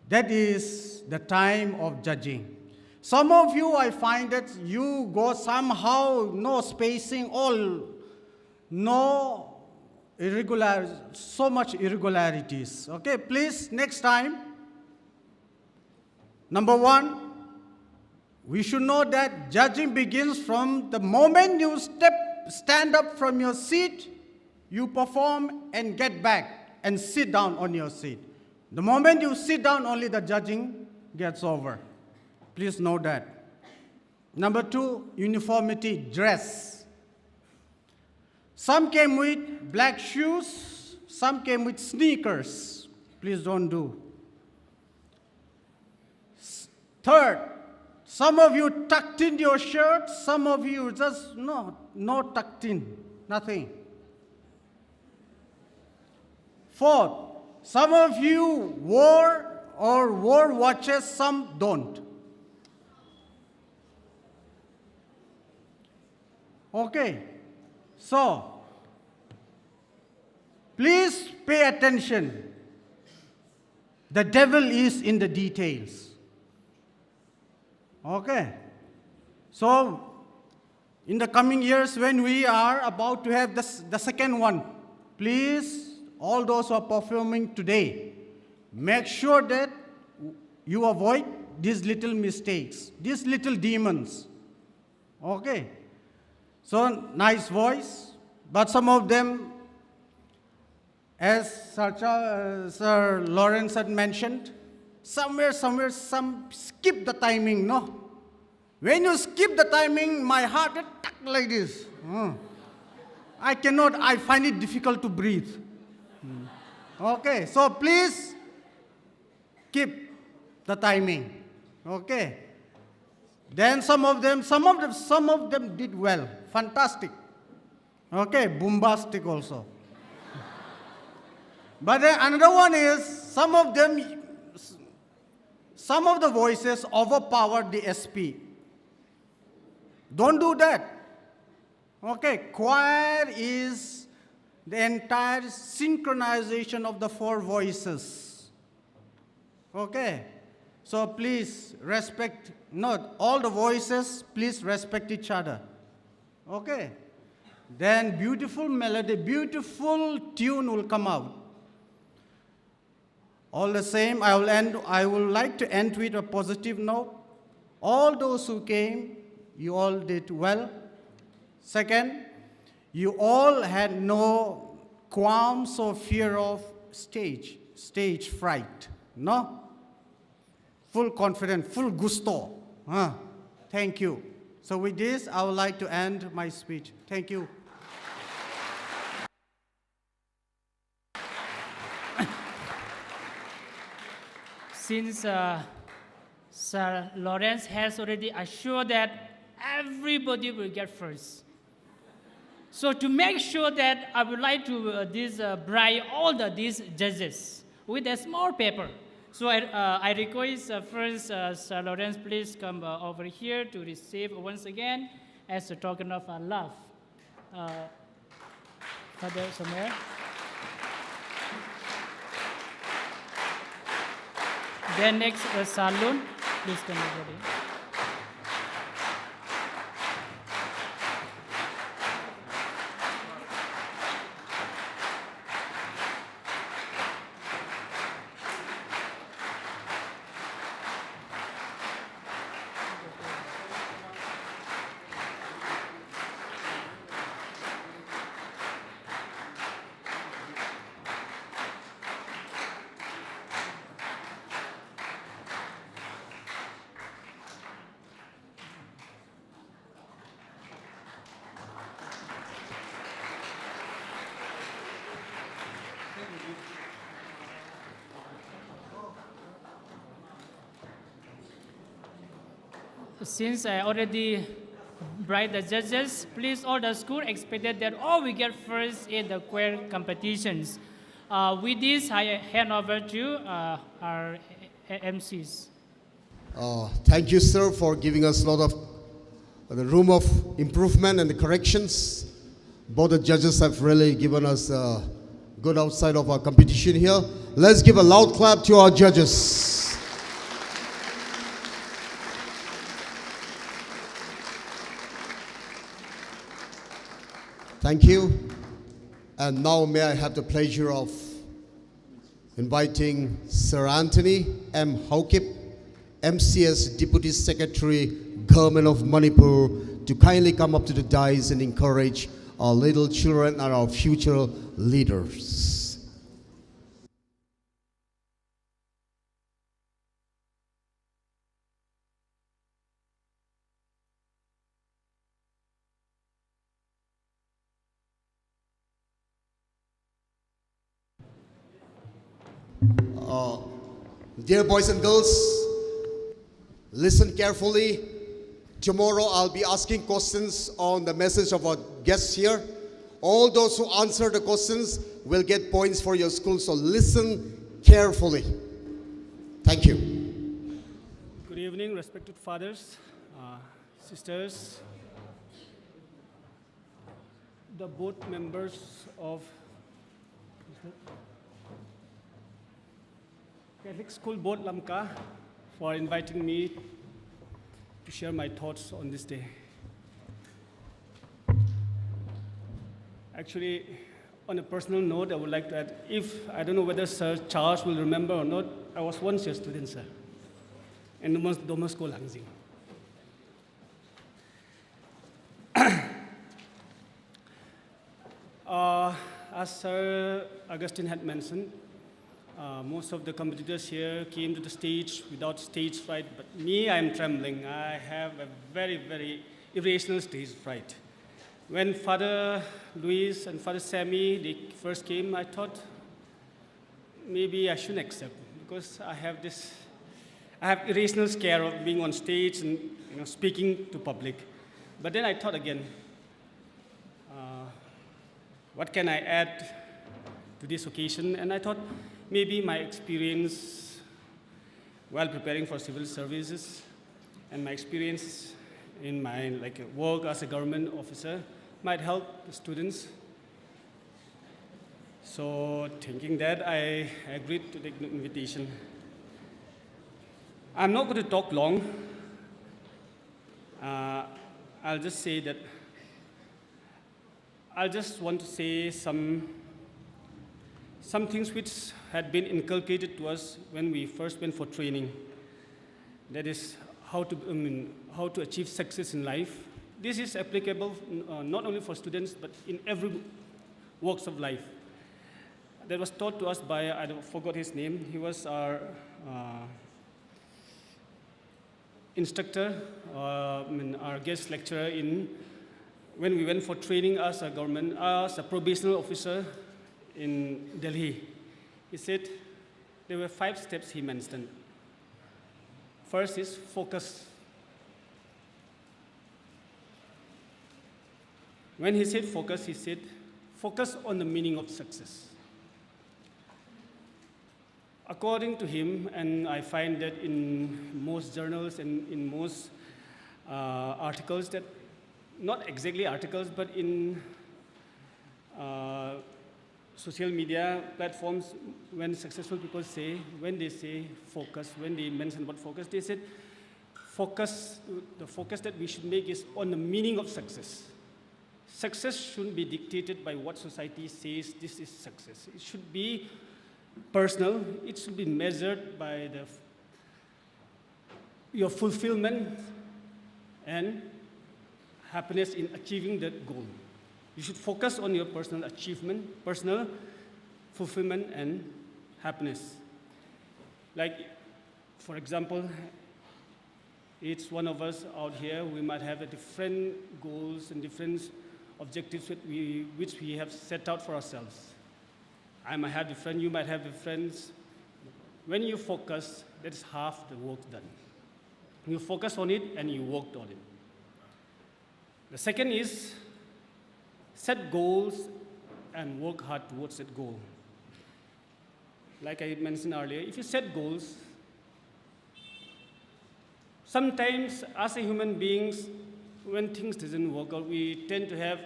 That is the time of judging. Some of you, I find that you go somehow, no spacing, no so much irregularities. Okay, please, next time. Number one, we should know that judging begins from the moment you stand up from your seat, you perform and get back and sit down on your seat. The moment you sit down, only the judging gets over. Please know that. Number two, uniformity, dress. Some came with black shoes, some came with sneakers. Please don't do. Third, some of you tucked in your shirt, some of you just no tucked in, nothing. Fourth, some of you wore watches, some don't. Okay, so please pay attention. The devil is in the details. Okay, so in the coming years when we are about to have the second one, please, all those who are performing today, make sure that you avoid these little mistakes, these little demons. Okay? So, nice voice, but some of them, as Sir Lawrence had mentioned, somewhere, some skip the timing, no? When you skip the timing, my heart is like this. I find it difficult to breathe. Okay, so please keep the timing. Okay. Then some of them did well. Fantastic. Okay, bombastic also. But then another one is some of the voices overpowered the SP. Don't do that. Okay, choir is the entire synchronization of the four voices. Okay, so please respect, not all the voices, please respect each other. Okay, then beautiful melody, beautiful tune will come out. All the same, I would like to end with a positive note. All those who came, you all did well. Second, you all had no qualms or fear of stage fright. No? Full confidence, full gusto. Thank you. So with this, I would like to end my speech. Thank you. Since Sir Lawrence has already assured that everybody will get first. So to make sure that, I would like to bribe all these judges with a small paper. So I request first Sir Lawrence, please come over here to receive once again as a token of our love. Father somewhere. Then next, Salun, please come over here. Since I already bribed the judges, please all the school expected that all we get first in the choir competitions. With this, I hand over to our MCs. Thank you, sir, for giving us a lot of the room of improvement and the corrections. Both the judges have really given us a good outside of our competition here. Let's give a loud clap to our judges. Thank you. And now may I have the pleasure of inviting Sir Anthony M. Haokip, MCS Deputy Secretary, Government of Manipur, to kindly come up to the dais and encourage our little children and our future leaders. Dear boys and girls, listen carefully. Tomorrow I'll be asking questions on the message of our guests here. All those who answer the questions will get points for your school, so listen carefully. Thank you. Good evening, respected fathers, sisters, the board members of Catholic School Board Lamka for inviting me to share my thoughts on this day. Actually, on a personal note, I would like to add, if, I don't know whether Sir Charles will remember or not, I was once your student, sir, in Doma School, Langzing. As Sir Augustine had mentioned, most of the competitors here came to the stage without stage fright, but me, I'm trembling. I have a very, very irrational stage fright. When Father Luis and Father Sammy, they first came, I thought maybe I shouldn't accept, because I have irrational scare of being on stage and speaking to public. But then I thought again, what can I add to this occasion? And I thought maybe my experience while preparing for civil services and my experience in my work as a government officer might help the students. So thinking that, I agreed to the invitation. I'm not going to talk long. I'll just say that I just want to say some things which had been inculcated to us when we first went for training. That is how to achieve success in life. This is applicable not only for students, but in every walks of life. That was taught to us by, I forgot his name, he was our instructor, our guest lecturer when we went for training as a probational officer in Delhi. He said there were 5 steps he mentioned. First is focus. When he said focus on the meaning of success. According to him, and I find that in most journals and in most articles, that not exactly articles, but in social media platforms, when successful people say, when they say focus, when they mention about focus, they said the focus that we should make is on the meaning of success. Success shouldn't be dictated by what society says this is success. It should be personal. It should be measured by your fulfillment and happiness in achieving that goal. You should focus on your personal achievement, personal fulfillment and happiness. Like, for example, each one of us out here, we might have different goals and different objectives which we have set out for ourselves. I might have different, you might have different. When you focus, that's half the work done. You focus on it and you worked on it. The second is set goals and work hard towards that goal. Like I mentioned earlier, if you set goals, sometimes as a human beings, when things doesn't work out, we tend to have,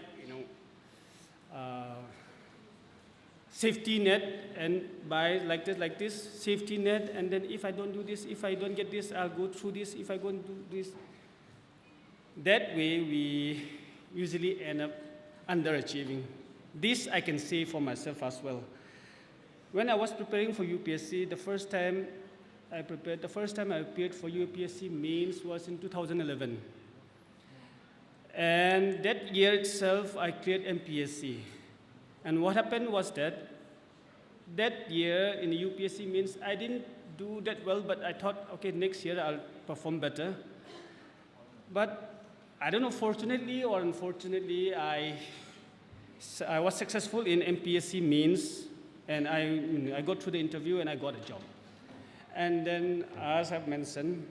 safety net, and by like this, safety net, and then if I don't do this, if I don't get this, I'll go through this, if I go and do this. That way, we usually end up underachieving. This I can say for myself as well. When I was preparing for UPSC, the first time I appeared for UPSC mains was in 2011. And that year itself, I cleared MPSC. And what happened was that year in the UPSC means I didn't do that well, but I thought, okay, next year I'll perform better. But I don't know, fortunately or unfortunately, I was successful in MPSC means, and I got through the interview and I got a job. And then, as I've mentioned,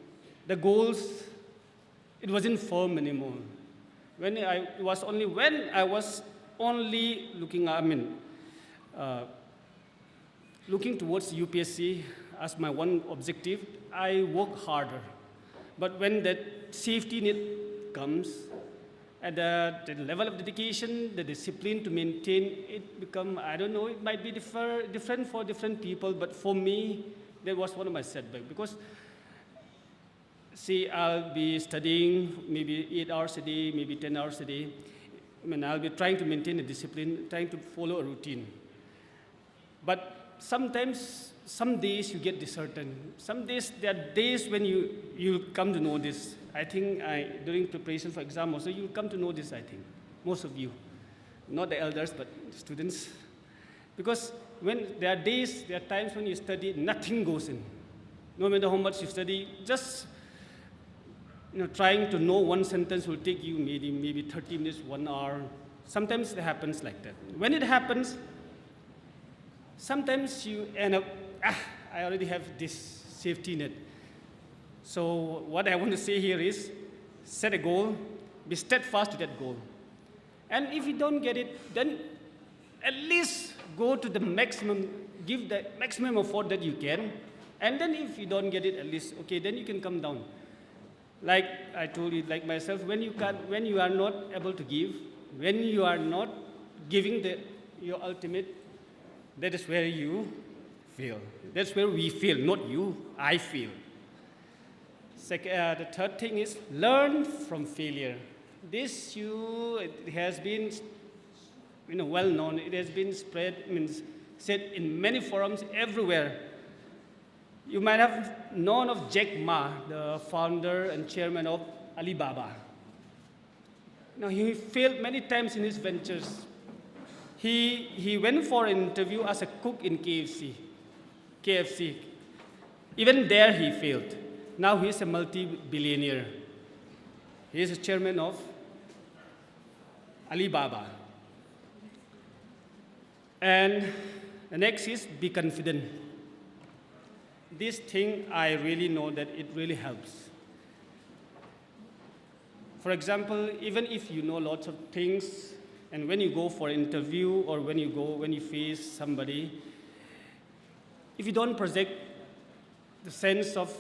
the goals, it wasn't firm anymore. When I was only looking towards UPSC as my one objective, I work harder. But when that safety net comes, at the level of dedication, the discipline to maintain it become, I don't know, it might be different for different people, but for me, that was one of my setbacks. Because, see, I'll be studying maybe 8 hours a day, maybe 10 hours a day. I'll be trying to maintain a discipline, trying to follow a routine. But sometimes, some days you get disheartened. Some days, there are days when you come to know this. I think during preparation for exam also, you'll come to know this, I think, most of you. Not the elders, but students. Because when there are days, there are times when you study, nothing goes in. No matter how much you study, just trying to know one sentence will take you maybe 30 minutes, 1 hour. Sometimes it happens like that. When it happens, sometimes you end up, I already have this safety net. So what I want to say here is, set a goal, be steadfast to that goal. And if you don't get it, then at least go to the maximum, give the maximum effort that you can. And then if you don't get it, at least, okay, then you can come down. Like I told you, like myself, when you are not able to give, when you are not giving your ultimate, that is where you fail. That's where we fail, not you, I fail. The third thing is learn from failure. This it has been well known. It has been said in many forums everywhere. You might have known of Jack Ma, the founder and chairman of Alibaba. Now, he failed many times in his ventures. He went for an interview as a cook in KFC. Even there he failed. Now he is a multi-billionaire. He is a chairman of Alibaba. And the next is be confident. This thing, I really know that it really helps. For example, even if you know lots of things, and when you go for an interview or when you face somebody, if you don't project the sense of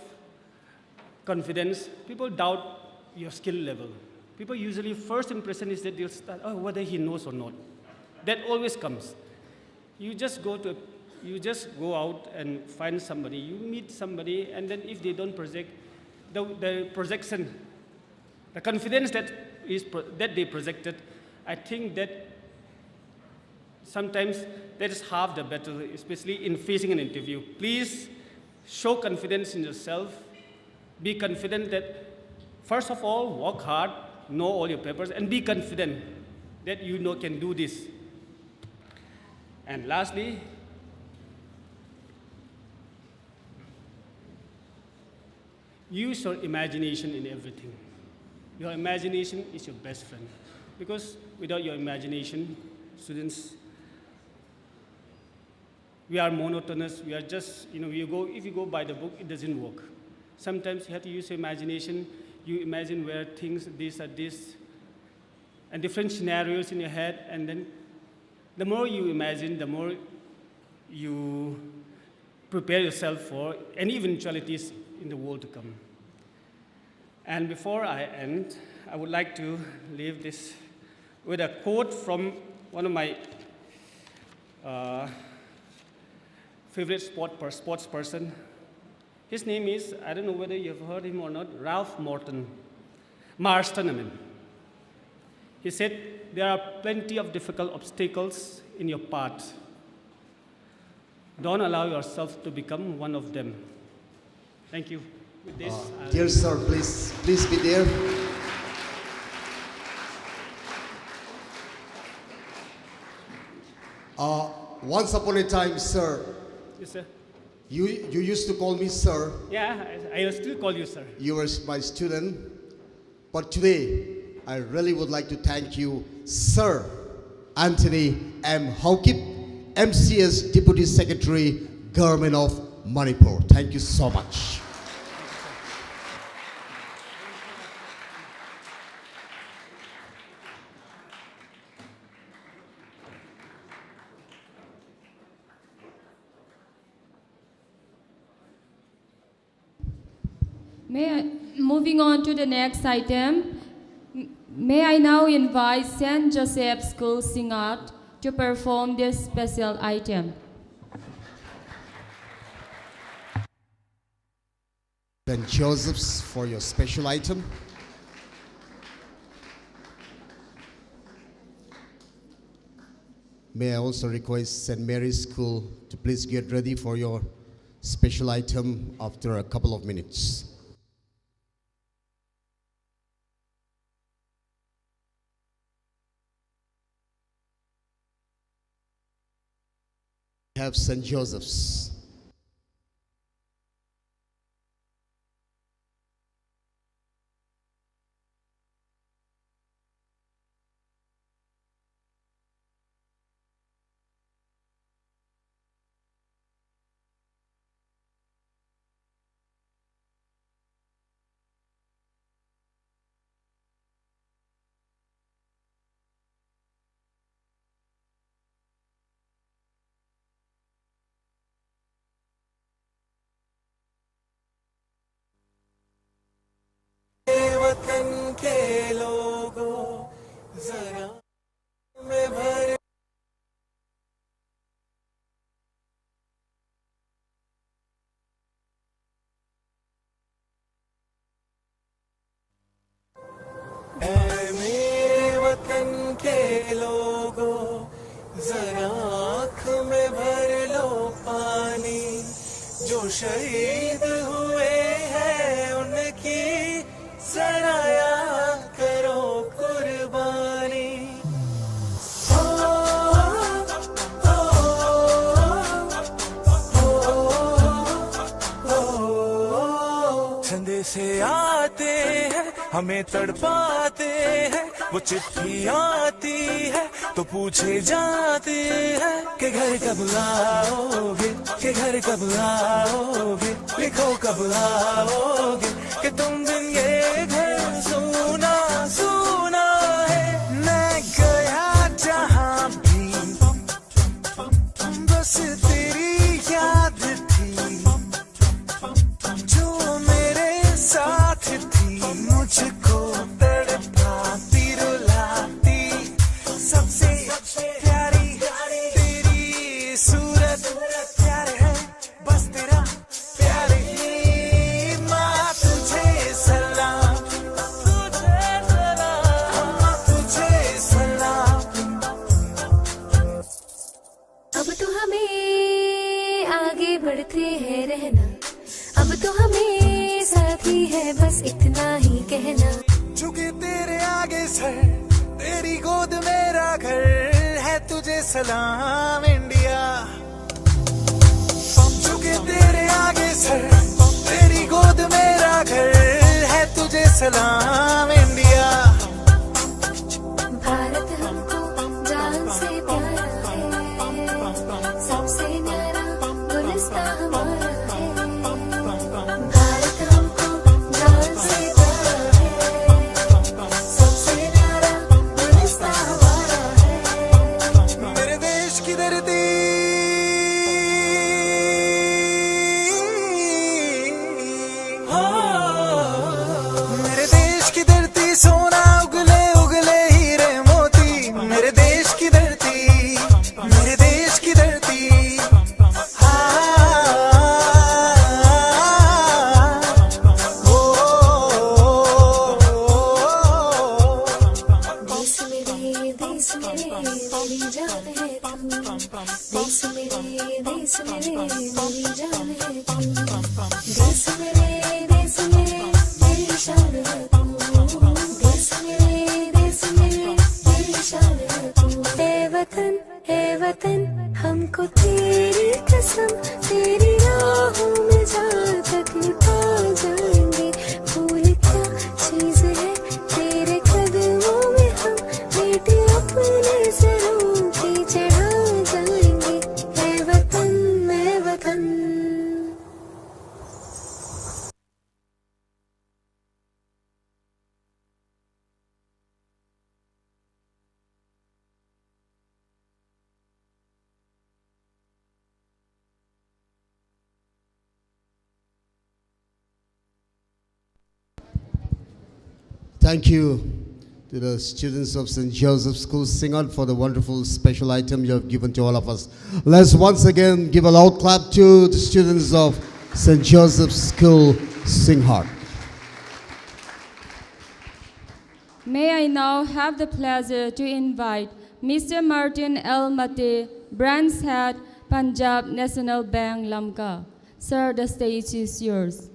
confidence, people doubt your skill level. People usually, first impression is that they'll start, whether he knows or not. That always comes. You just go out and find somebody, you meet somebody, and then if they don't project, the projection, the confidence that they projected, I think that sometimes that is half the battle, especially in facing an interview. Please show confidence in yourself. Be confident that, first of all, work hard, know all your papers, and be confident that you can do this. And lastly, use your imagination in everything. Your imagination is your best friend. Because without your imagination, students, we are monotonous. We are just, if you go by the book, it doesn't work. Sometimes you have to use your imagination. You imagine where things, this or this, and different scenarios in your head. And then the more you imagine, the more you prepare yourself for any eventualities in the world to come. And before I end, I would like to leave this with a quote from one of my favorite sports person. His name is, I don't know whether you have heard him or not, Ralph Marston. He said, there are plenty of difficult obstacles in your path. Don't allow yourself to become one of them. Thank you. With this, dear sir, please be there. Once upon a time, sir. Yes, sir. You used to call me sir. Yeah, I still call you sir. You were my student. But today, I really would like to thank you, Sir Anthony M. Haokip, MCS Deputy Secretary, Government of Manipur. Thank you so much. Moving on to the next item, may I now invite St. Joseph School Singngat to perform this special item. St. Joseph's for your special item. May I also request St. Mary's School to please get ready for your special item after a couple of minutes. We have St. Joseph's. वतन के लोगों जरा में भर ऐ मेरे वतन के लोगों जरा आँख में भर लो पानी जो शहीद हुए हैं उनकी सराया करो कुर्बानी संदेशे आते हैं हमें तड़पाते हैं वो चिट्ठी आती है तो पूछे जाते हैं कि घर कब आओगे कि घर कब आओगे लिखो कब आओगे कि तुम दिन ये घर सुना सुना है मैं गया जहाँ भी बस तेरी याद थी जो मेरे साथ थी मुझको तड़पाती रुलाती सबसे प्यारी तेरी सूरत प्यार है बस तेरा प्यार ही माँ तुझे सलाम तुझे सलाम अब तो हमें आगे बढ़ते हैं रहना अब तो हमें साथी है बस इतना ही कहना झुके तेरे आगे सर तेरी गोद मेरा घर है तुझे सलाम इंडिया झुके तेरे आगे सर तेरी गोद मेरा घर है तुझे सलाम इंडिया भारत हमको जान से प्यारा है सबसे न्यारा गुलिस्तां हमारा है भारत हमको जान से प्यारा है सबसे न्यारा गुलिस्तां हमारा है मेरे देश की धरती मेरे देश की धरती सोना उगले उगले हीरे मोती मेरे देश की धरती मेरे देश की धरती देश मेरे मेरी जान है तू देश मेरे मेरी जान है तू देश मेरे मेरी शान है तू देश मेरे मेरी शान है तू ए वतन हमको तेरी कसम तेरी राहों में जहाँ तक पा जाएंगे भूल क्या चीज है तेरे कदमों में हम बेटे अपने सरों की चढ़ा जाएंगे ए वतन Thank you to the students of St. Joseph's School, Singngat, for the wonderful special item you have given to all of us. Let's once again give a loud clap to the students of St. Joseph's School, Singngat. May I now have the pleasure to invite Mr. Martin L. Mate, Branch Head, Punjab National Bank, Lamka. Sir, the stage is yours.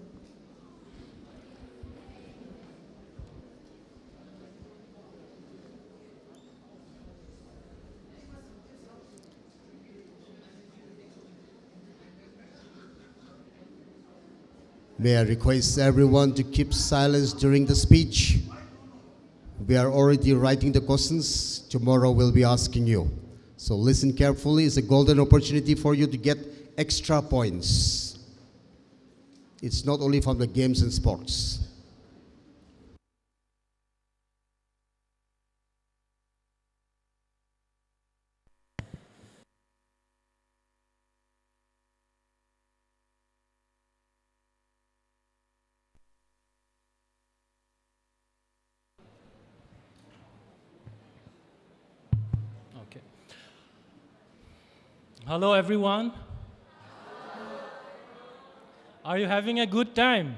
May I request everyone to keep silence during the speech? We are already writing the questions. Tomorrow we'll be asking you. So listen carefully. It's a golden opportunity for you to get extra points. It's not only from the games and sports. Okay. Hello, everyone. Are you having a good time?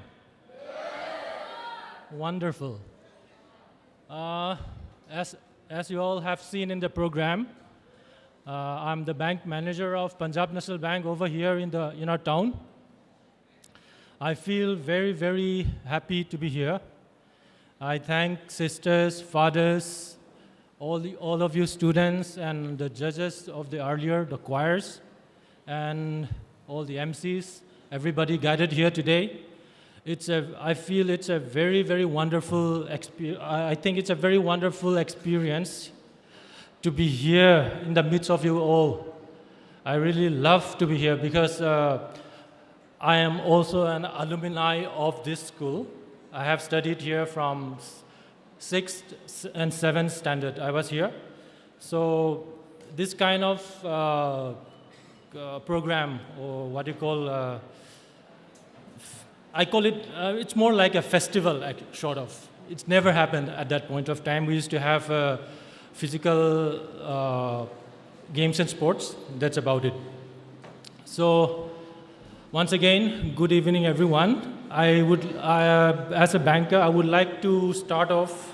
Wonderful. As you all have seen in the program, I'm the bank manager of Punjab National Bank over here in our town. I feel very, very happy to be here. I thank sisters, fathers, all of you students and the judges of the earlier, the choirs, and all the MCs, everybody gathered here today. I feel it's a very, very wonderful experience. I think it's a very wonderful experience to be here in the midst of you all. I really love to be here because I am also an alumni of this school. I have studied here from 6th and 7th standard. I was here. So this kind of program, or what you call, I call it, it's more like a festival, sort of. It's never happened at that point of time. We used to have physical games and sports. That's about it. So once again, good evening, everyone. As a banker, I would like to start off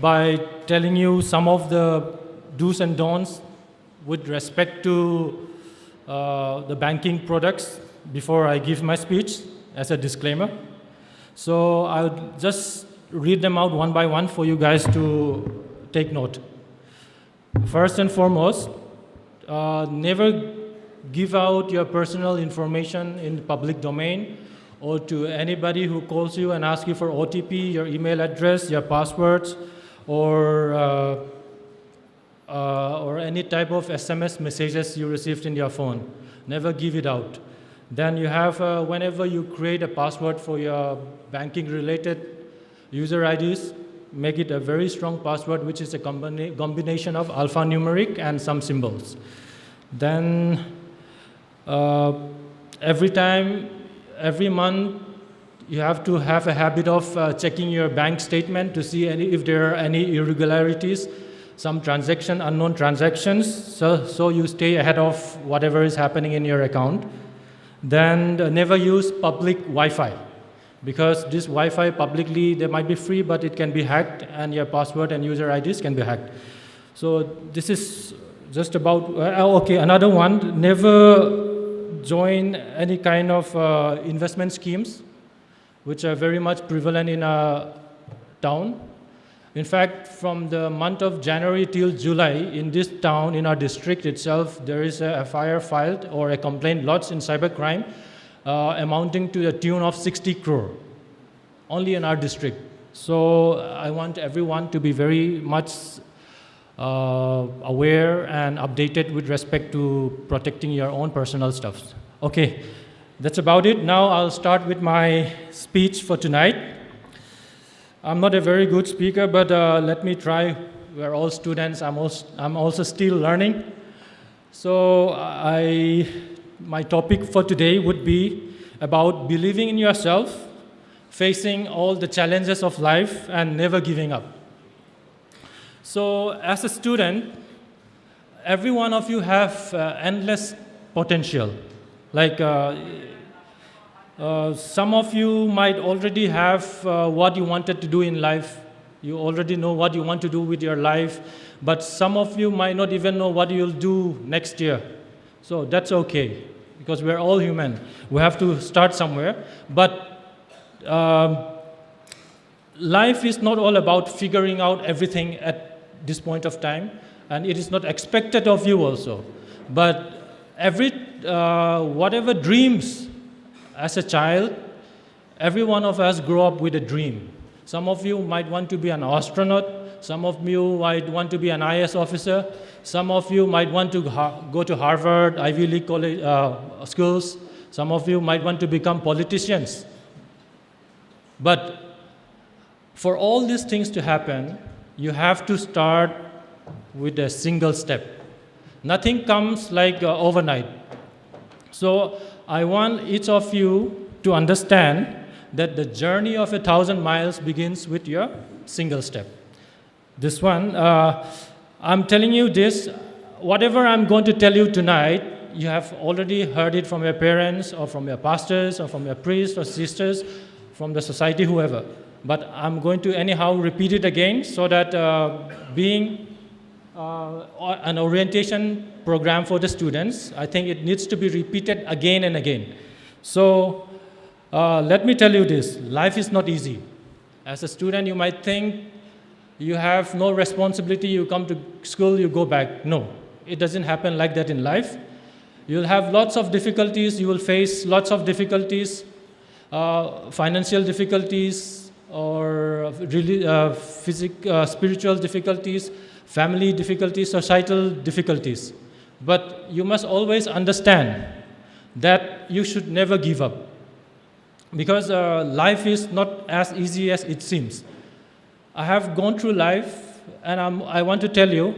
by telling you some of the do's and don'ts with respect to the banking products before I give my speech as a disclaimer. So I'll just read them out one by one for you guys to take note. First and foremost, never give out your personal information in the public domain or to anybody who calls you and asks you for OTP, your email address, your passwords, or any type of SMS messages you received in your phone. Never give it out. Then you have, whenever you create a password for your banking-related user IDs, make it a very strong password, which is a combination of alphanumeric and some symbols. Then every month, you have to have a habit of checking your bank statement to see if there are any irregularities, some unknown transactions, so you stay ahead of whatever is happening in your account. Then never use public Wi-Fi, because this Wi-Fi publicly, they might be free, but it can be hacked, and your password and user IDs can be hacked. So this is just about, okay, another one, never join any kind of investment schemes, which are very much prevalent in our town. In fact, from the month of January till July, in this town, in our district itself, there is a FIR filed or a complaint lodged in cybercrime amounting to the tune of 60 crore, only in our district. So I want everyone to be very much aware and updated with respect to protecting your own personal stuff. Okay, that's about it. Now I'll start with my speech for tonight. I'm not a very good speaker, but let me try. We're all students. I'm also still learning. So my topic for today would be about believing in yourself, facing all the challenges of life, and never giving up. So as a student, every one of you have endless potential. Like some of you might already have what you wanted to do in life You already know what you want to do with your life, but some of you might not even know what you'll do next year. So that's okay, because we're all human. We have to start somewhere. But life is not all about figuring out everything at this point of time, and it is not expected of you also. But whatever dreams as a child, every one of us grow up with a dream. Some of you might want to be an astronaut. Some of you might want to be an IS officer. Some of you might want to go to Harvard, Ivy League college, schools. Some of you might want to become politicians. But for all these things to happen, you have to start with a single step. Nothing comes like overnight. So I want each of you to understand that the journey of 1,000 miles begins with your single step. This one, I'm telling you this, whatever I'm going to tell you tonight, you have already heard it from your parents or from your pastors or from your priests or sisters, from the society, whoever. But I'm going to anyhow repeat it again so that being an orientation program for the students, I think it needs to be repeated again and again. So let me tell you this, life is not easy. As a student, you might think you have no responsibility, you come to school, you go back. No, it doesn't happen like that in life. You'll have lots of difficulties, you will face lots of difficulties, financial difficulties, or really, spiritual difficulties, family difficulties, societal difficulties. But you must always understand that you should never give up. Because life is not as easy as it seems. I have gone through life, and I want to tell you,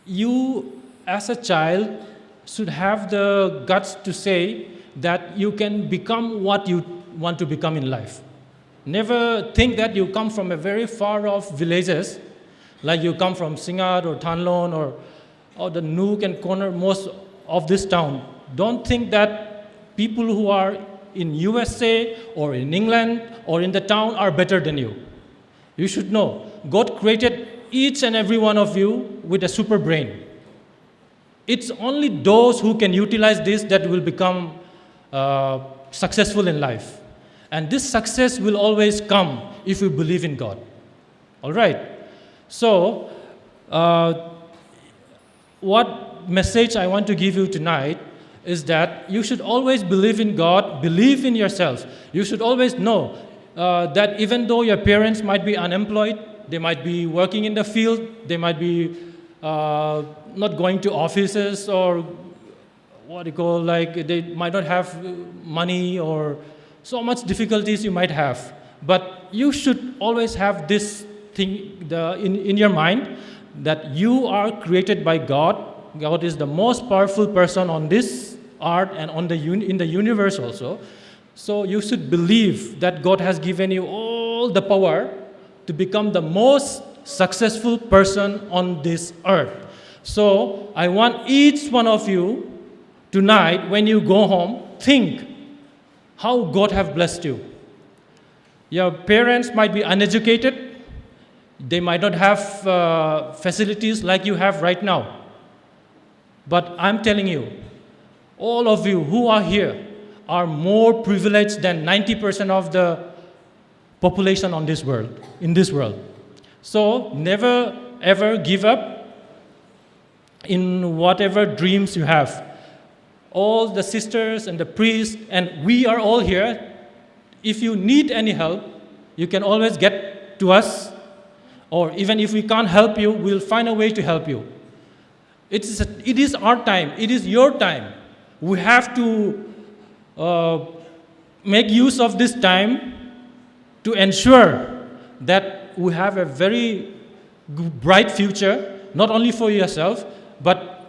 you as a child should have the guts to say that you can become what you want to become in life. Never think that you come from a very far off villages, like you come from Singngat or Thanlon or the nook and corner most of this town. Don't think that people who are in USA or in England or in the town are better than you. You should know, God created each and every one of you with a super brain. It's only those who can utilize this that will become successful in life. And this success will always come if you believe in God. All right? So, what message I want to give you tonight is that you should always believe in God, believe in yourself. You should always know that even though your parents might be unemployed, they might be working in the field, they might be not going to offices, or what you call, like, they might not have money, or so much difficulties you might have. But you should always have this thing in your mind, that you are created by God. God is the most powerful person on this earth and in the universe also. So you should believe that God has given you all the power to become the most successful person on this earth. So I want each one of you tonight, when you go home, think how God have blessed you. Your parents might be uneducated. They might not have facilities like you have right now. But I'm telling you, all of you who are here are more privileged than 90% of the population in this world. So never ever give up in whatever dreams you have. All the sisters and the priests, and we are all here. If you need any help, you can always get to us. Or even if we can't help you, we'll find a way to help you. It is our time. It is your time. We have to make use of this time to ensure that we have a very bright future, not only for yourself, but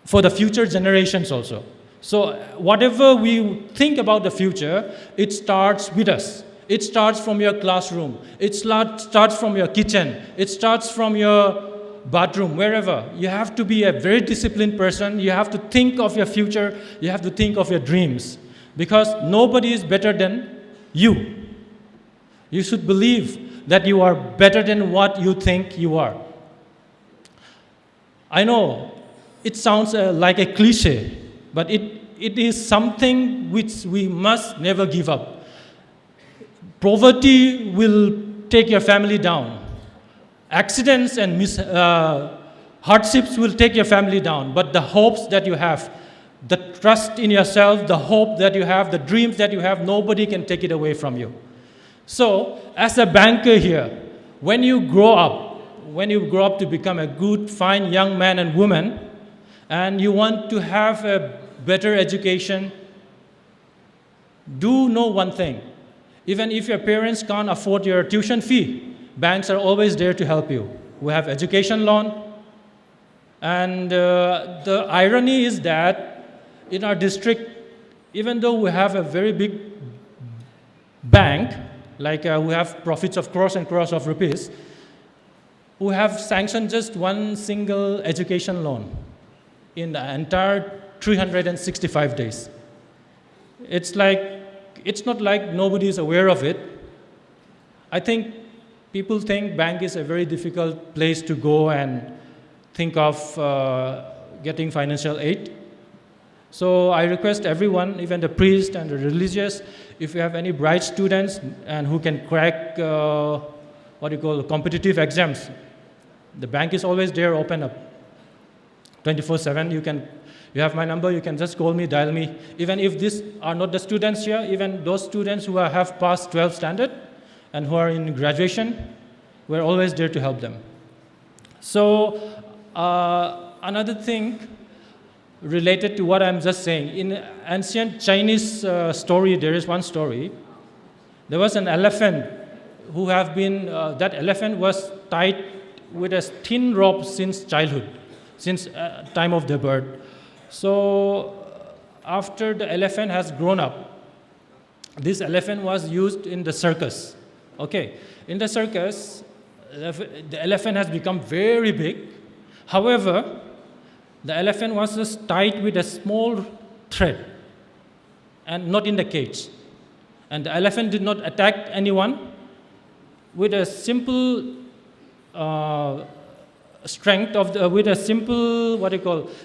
for the future generations also. So whatever we think about the future, it starts with us. It starts from your classroom. It starts from your kitchen. It starts from your bathroom, wherever. You have to be a very disciplined person. You have to think of your future. You have to think of your dreams. Because nobody is better than you. You should believe that you are better than what you think you are. I know it sounds like a cliche, but it is something which we must never give up. Poverty will take your family down. Accidents and hardships will take your family down, but the hopes that you have, the trust in yourself, the hope that you have, the dreams that you have, nobody can take it away from you. So, as a banker here, when you grow up to become a good, fine young man and woman, and you want to have a better education, do know one thing. Even if your parents can't afford your tuition fee, banks are always there to help you. We have education loan. And the irony is that in our district, even though we have a very big bank, like we have profits of crores and crores of rupees, we have sanctioned just one single education loan in the entire 365 days. It's not like nobody is aware of it. I think people think bank is a very difficult place to go and think of getting financial aid. So I request everyone, even the priest and the religious, if you have any bright students and who can crack competitive exams, the bank is always there, open up 24/7. You have my number, you can just call me, dial me. Even if these are not the students here, even those students who have passed 12th standard and who are in graduation, we're always there to help them. So another thing related to what I'm just saying, in ancient Chinese story, there is one story. There was an elephant who that elephant was tied with a thin rope since childhood, since time of the birth. So after the elephant has grown up, this elephant was used in the circus. Okay, in the circus, the elephant has become very big. However, the elephant was just tied with a small thread and not in the cage. And the elephant did not attack anyone. With a simple the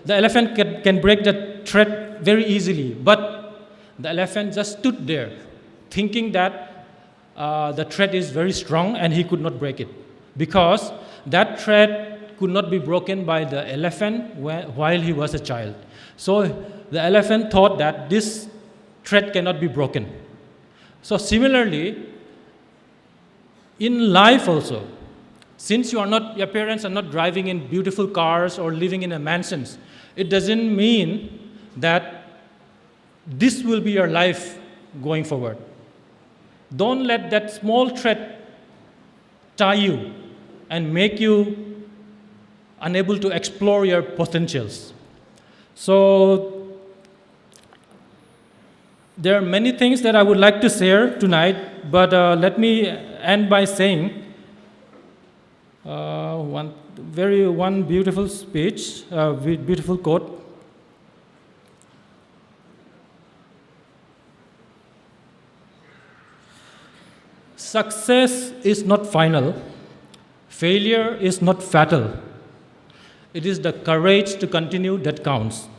elephant can break the thread very easily. But the elephant just stood there, thinking that the thread is very strong and he could not break it. Because that thread could not be broken by the elephant while he was a child. So the elephant thought that this thread cannot be broken. So similarly, in life also, since your parents are not driving in beautiful cars or living in a mansions, it doesn't mean that this will be your life going forward. Don't let that small thread tie you and make you unable to explore your potentials. So there are many things that I would like to share tonight, but let me end by saying one beautiful speech, beautiful quote. Success is not final. Failure is not fatal. It is the courage to continue that counts.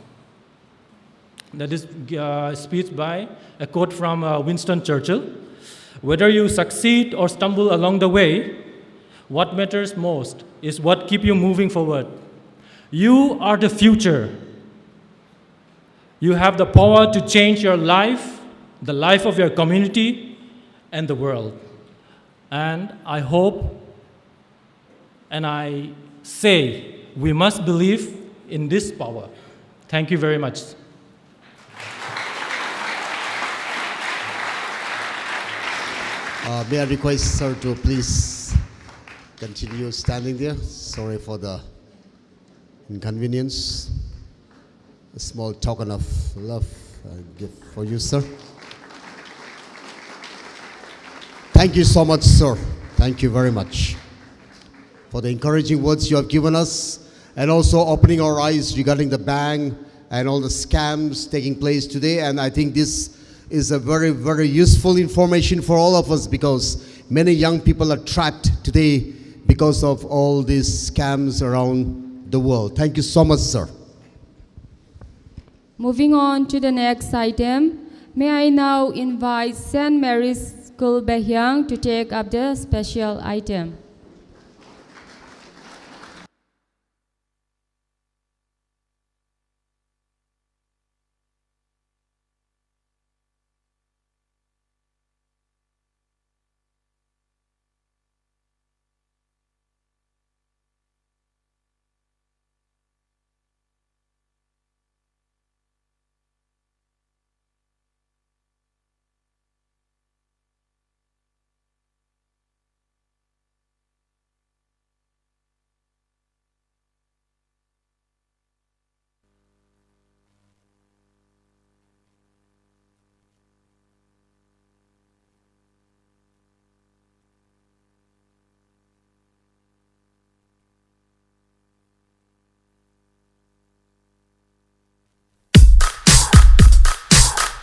That is a speech by a quote from Winston Churchill. Whether you succeed or stumble along the way, what matters most is what keeps you moving forward. You are the future. You have the power to change your life, the life of your community, and the world. And I hope and I say we must believe in this power. Thank you very much. May I request sir to please continue standing there. Sorry for the inconvenience. A small token of love I give for you, sir. Thank you so much, sir. Thank you very much for the encouraging words you have given us, and also opening our eyes regarding the bank and all the scams taking place today. And I think this is a very, very useful information for all of us, because many young people are trapped today because of all these scams around the world. Thank you so much, sir. Moving on to the next item, may I now invite St. Mary's School Behiang to take up the special item.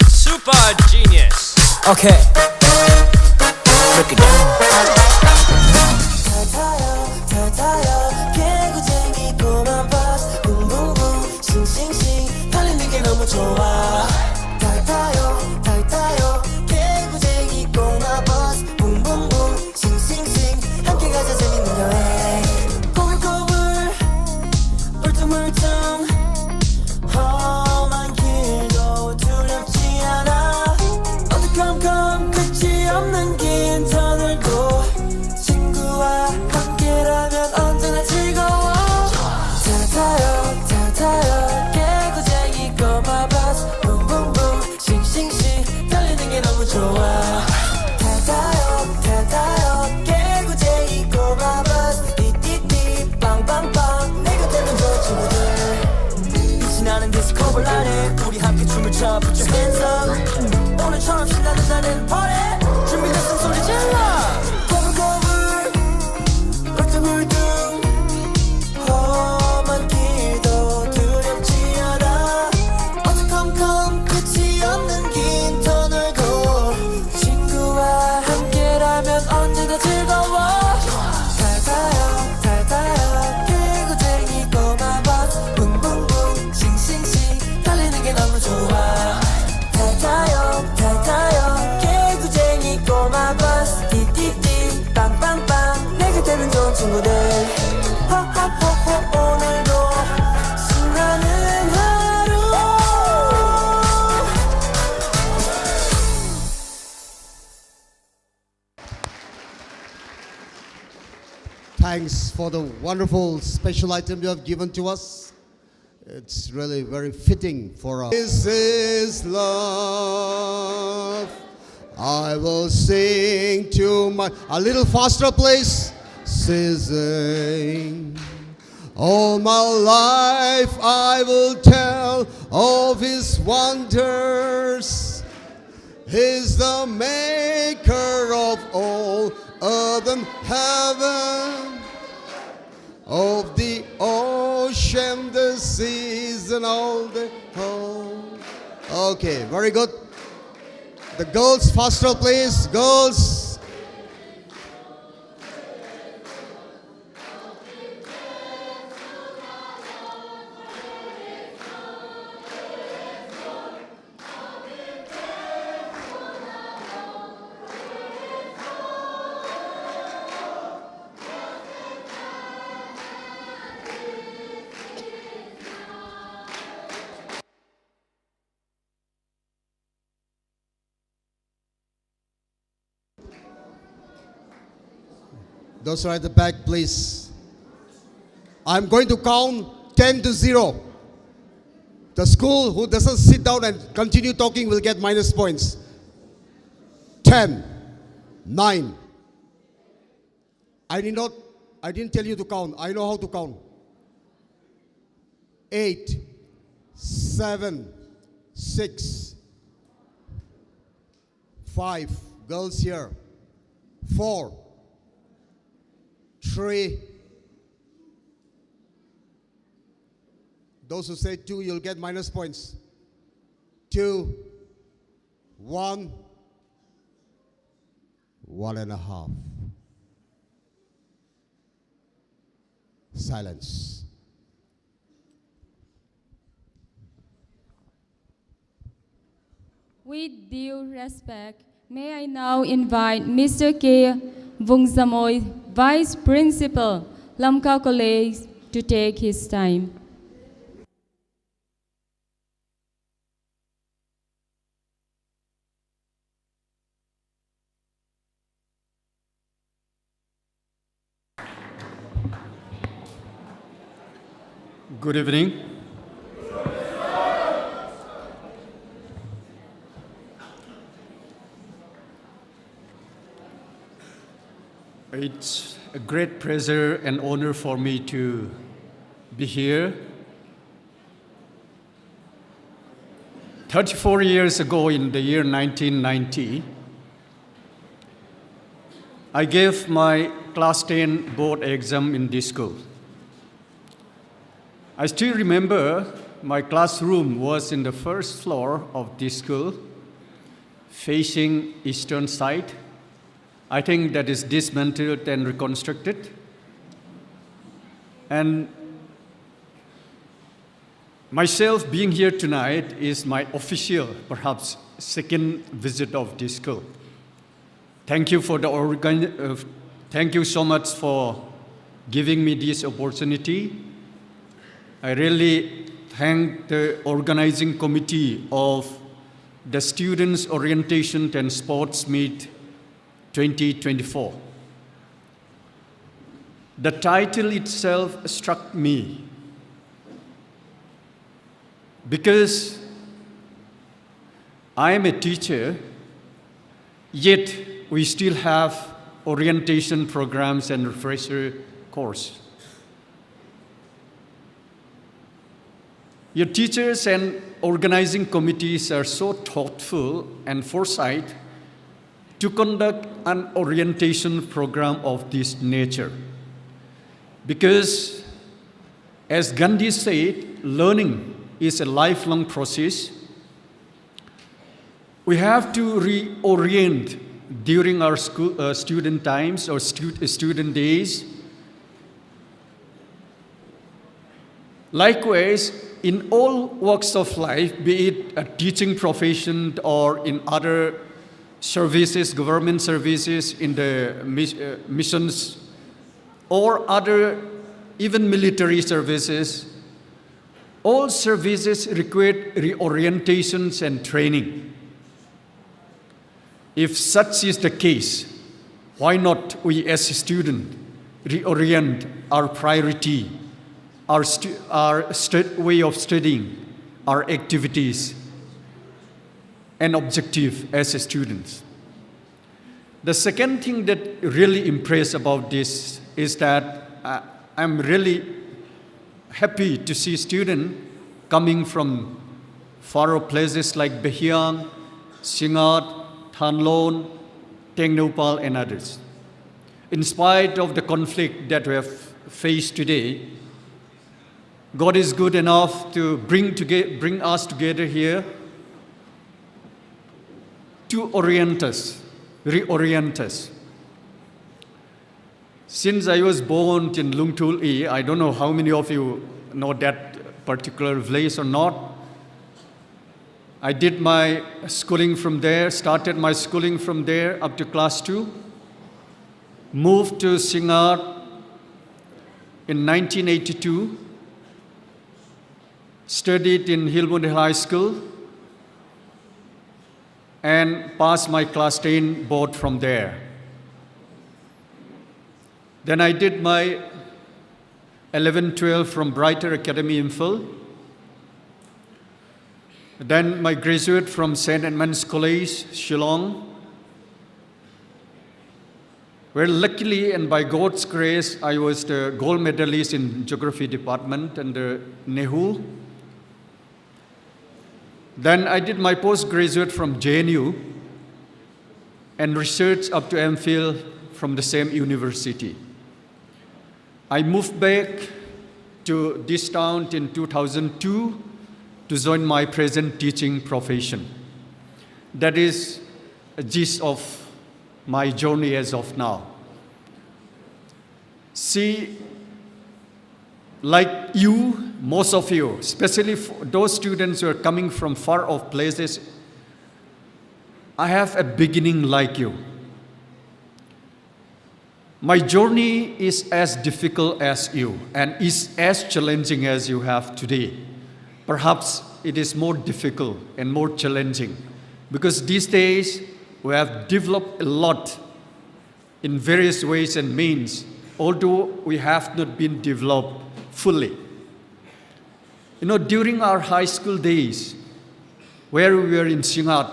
Super genius. Okay. Break it down. 개구쟁이 꼬마 버스 붕붕붕 싱싱싱 달리는 게 너무 좋아. 타요 개구쟁이 꼬마 버스 붕붕붕 싱싱싱 함께 가자 재밌는 여행. 꼬불꼬불 울퉁불퉁 험한 길도 두렵지 않아. 어두컴컴 끝이 없는 긴 터널도 친구와 함께라면 언제나 즐거워. 타요 개구쟁이 꼬마 버스 붕붕붕 싱싱싱 달리는 게 너무 좋아. 타요 개구쟁이 꼬마 버스 띠띠띠 빵빵빵 내 곁에는 저 친구들. 신나는 디스코볼 안에 우리 함께 춤을 춰 Put your hands up. 오늘처럼 신나는 날엔 party. 준비됐으면 소리 질러. 꼬불꼬불 울퉁불퉁 험한 길도 두렵지 않아. 어두컴컴 끝이 없는 긴 터널도 친구와 함께라면 언제나 즐거워. 타요 개구쟁이 꼬마 버스 붕붕붕 싱싱싱 달리는 게 너무 좋아. 타요 개구쟁이 꼬마 버스 띠띠띠 빵빵빵 내 곁에는 좋은 친구들. 호호호호 오늘도 신나는 하루. Thanks for the wonderful special item you have given to us. It's really very fitting for us. This is love. I will sing to my... A little faster, please. Sing. All my life I will tell of His wonders. He's the maker of all earth and heaven, of the ocean, the seas, and all the whole. Okay, very good. The girls, faster, please. Girls. Those are at the back, please. I'm going to count 10 to 0. The school who doesn't sit down and continue talking will get minus points. 10, 9. I didn't tell you to count. I know how to count. 8, 7, 6, 5. Girls here. 4, 3. Those who say 2, you'll get minus points. 2, 1, 1.5. Silence. With due respect, may I now invite Mr. K. Vungzamawi, Vice Principal, Lamka College, to take his time. Good evening. It's a great pleasure and honor for me to be here. 34 years ago, in the year 1990, I gave my class 10 board exam in this school. I still remember my classroom was in the first floor of this school, facing eastern side. I think that is dismantled and reconstructed. And myself being here tonight is my official, perhaps second visit of this school. Thank you for the thank you so much for giving me this opportunity. I really thank the organizing committee of the Students' Orientation and Sports Meet 2024. The title itself struck me because I am a teacher, yet we still have orientation programs and refresher course. Your teachers and organizing committees are so thoughtful and foresight to conduct an orientation program of this nature. Because, as Gandhi said, learning is a lifelong process. We have to reorient during our school, student times or student days. Likewise, in all walks of life, be it a teaching profession or in other services, government services, in the missions, or other even military services, all services require reorientations and training. If such is the case, why not we as a student reorient our priority, our way of studying, our activities, and objective as a student. The second thing that really impressed about this is that I'm really happy to see students coming from far off places like Behiang, Singngat, Thanlon, Tengnopal, and others. In spite of the conflict that we have faced today, God is good enough to bring us together here to orient us, reorient us. Since I was born in Lungtul, I don't know how many of you know that particular village or not. I did my schooling from there, started my schooling from there up to class 2, moved to Singngat in 1982, studied in Hillmundale High School, and passed my class 10 board from there. Then I did my 11-12 from Brighter Academy Infil. Then my graduate from St. Edmund's College, Shillong, where luckily and by God's grace, I was the gold medalist in Geography Department under Nehu. Then I did my postgraduate from JNU and research up to MPhil from the same university. I moved back to this town in 2002 to join my present teaching profession. That is a gist of my journey as of now. See, like you, most of you, especially those students who are coming from far off places, I have a beginning like you. My journey is as difficult as you and is as challenging as you have today. Perhaps it is more difficult and more challenging because these days we have developed a lot in various ways and means, although we have not been developed fully. You know, during our high school days, where we were in Singngat,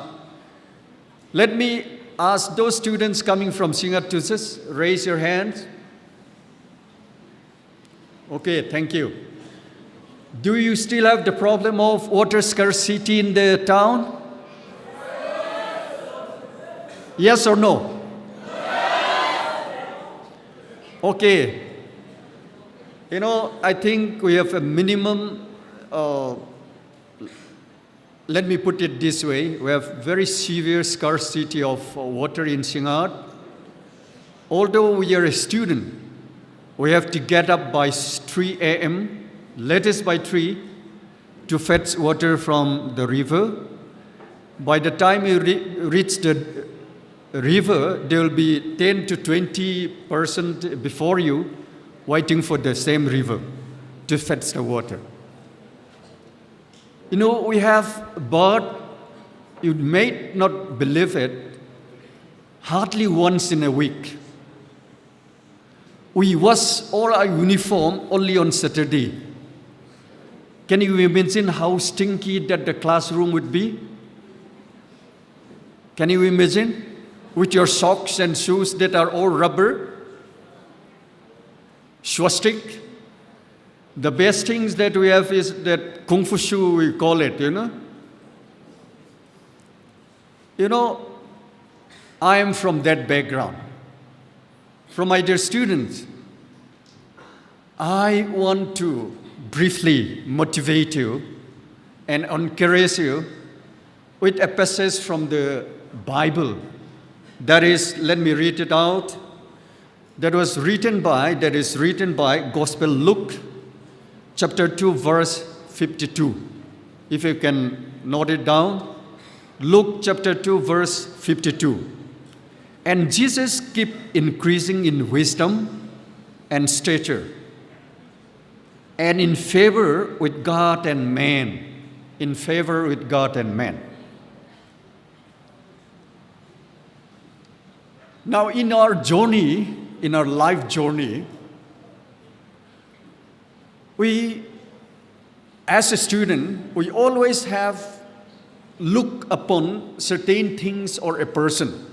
let me ask those students coming from Singngat to just raise your hands. Okay, thank you. Do you still have the problem of water scarcity in the town? Yes or no? Okay. You know, I think we have a minimum, let me put it this way, we have very severe scarcity of water in Singngat. Although we are a student, we have to get up by 3 a.m., latest by 3, to fetch water from the river. By the time you reach the river, there will be 10 to 20% before you waiting for the same river to fetch the water. You know, we have bought, you may not believe it, hardly once in a week. We wash all our uniform only on Saturday. Can you imagine how stinky that the classroom would be? Can you imagine? With your socks and shoes that are all rubber, swastik. The best things that we have is that kung fu shoe, we call it, you know. You know, I am from that background. From my dear students, I want to briefly motivate you and encourage you with a passage from the Bible. That is, let me read it out. That is written by Gospel Luke, chapter 2, verse 52. If you can note it down. Luke chapter 2, verse 52. And Jesus kept increasing in wisdom and stature, and in favor with God and man. In favor with God and man. Now, in our journey, in our life journey, we, as a student, we always have look upon certain things or a person.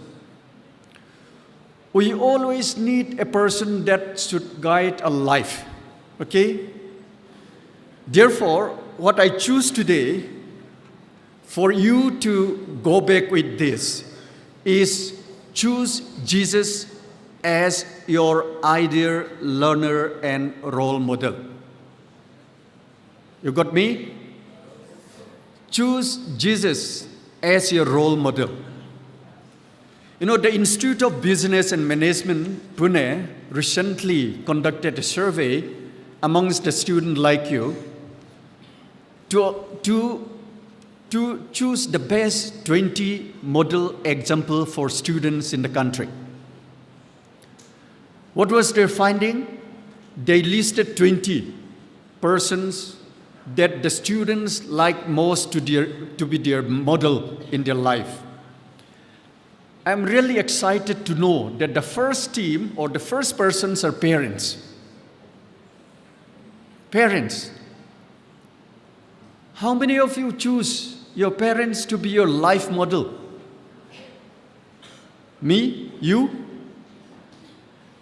We always need a person that should guide our life, okay? Therefore, what I choose today for you to go back with this is choose Jesus as your ideal learner and role model. You got me? Choose Jesus as your role model. You know, the Institute of Business and Management, Pune, recently conducted a survey amongst the students like you to choose the best 20 model example for students in the country. What was their finding? They listed 20 persons that the students like most to be their model in their life. I'm really excited to know that the first team or the first persons are parents. Parents. How many of you choose your parents to be your life model? Me? You?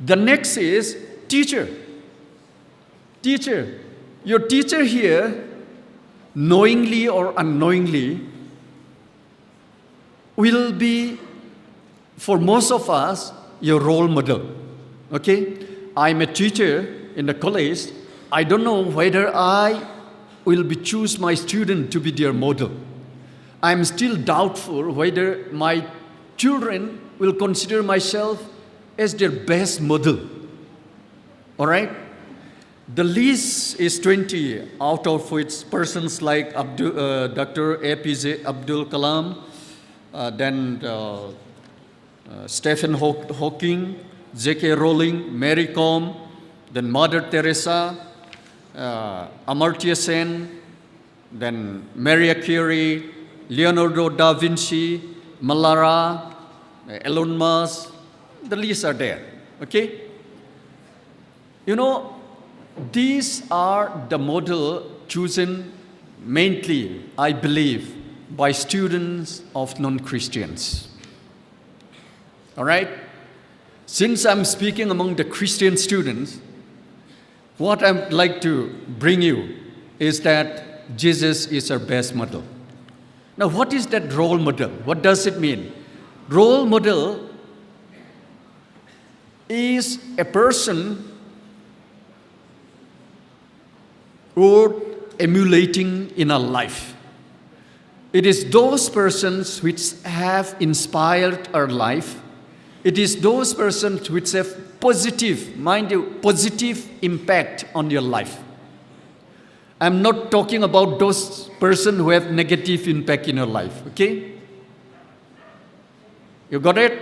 The next is teacher. Teacher. Your teacher here, knowingly or unknowingly, will be, for most of us, your role model. Okay? I'm a teacher in the college. I don't know whether I will choose my student to be their model. I'm still doubtful whether my children will consider myself as their best model. All right? The list is 20, out of which persons like Dr. APJ Abdul Kalam, then Stephen Hawking, J.K. Rowling, Mary Kom, then Mother Teresa, Amartya Sen, then Maria Curie, Leonardo da Vinci, Malala, Elon Musk. The lists are there, okay? You know, these are the model chosen mainly, I believe, by students of non-Christians. All right? Since I'm speaking among the Christian students, what I'd like to bring you is that Jesus is our best model. Now, what is that role model? What does it mean? Role model is a person or emulating in our life. It is those persons which have inspired our life. It is those persons which have positive, mind you, positive impact on your life. I'm not talking about those persons who have negative impact in your life, okay? You got it?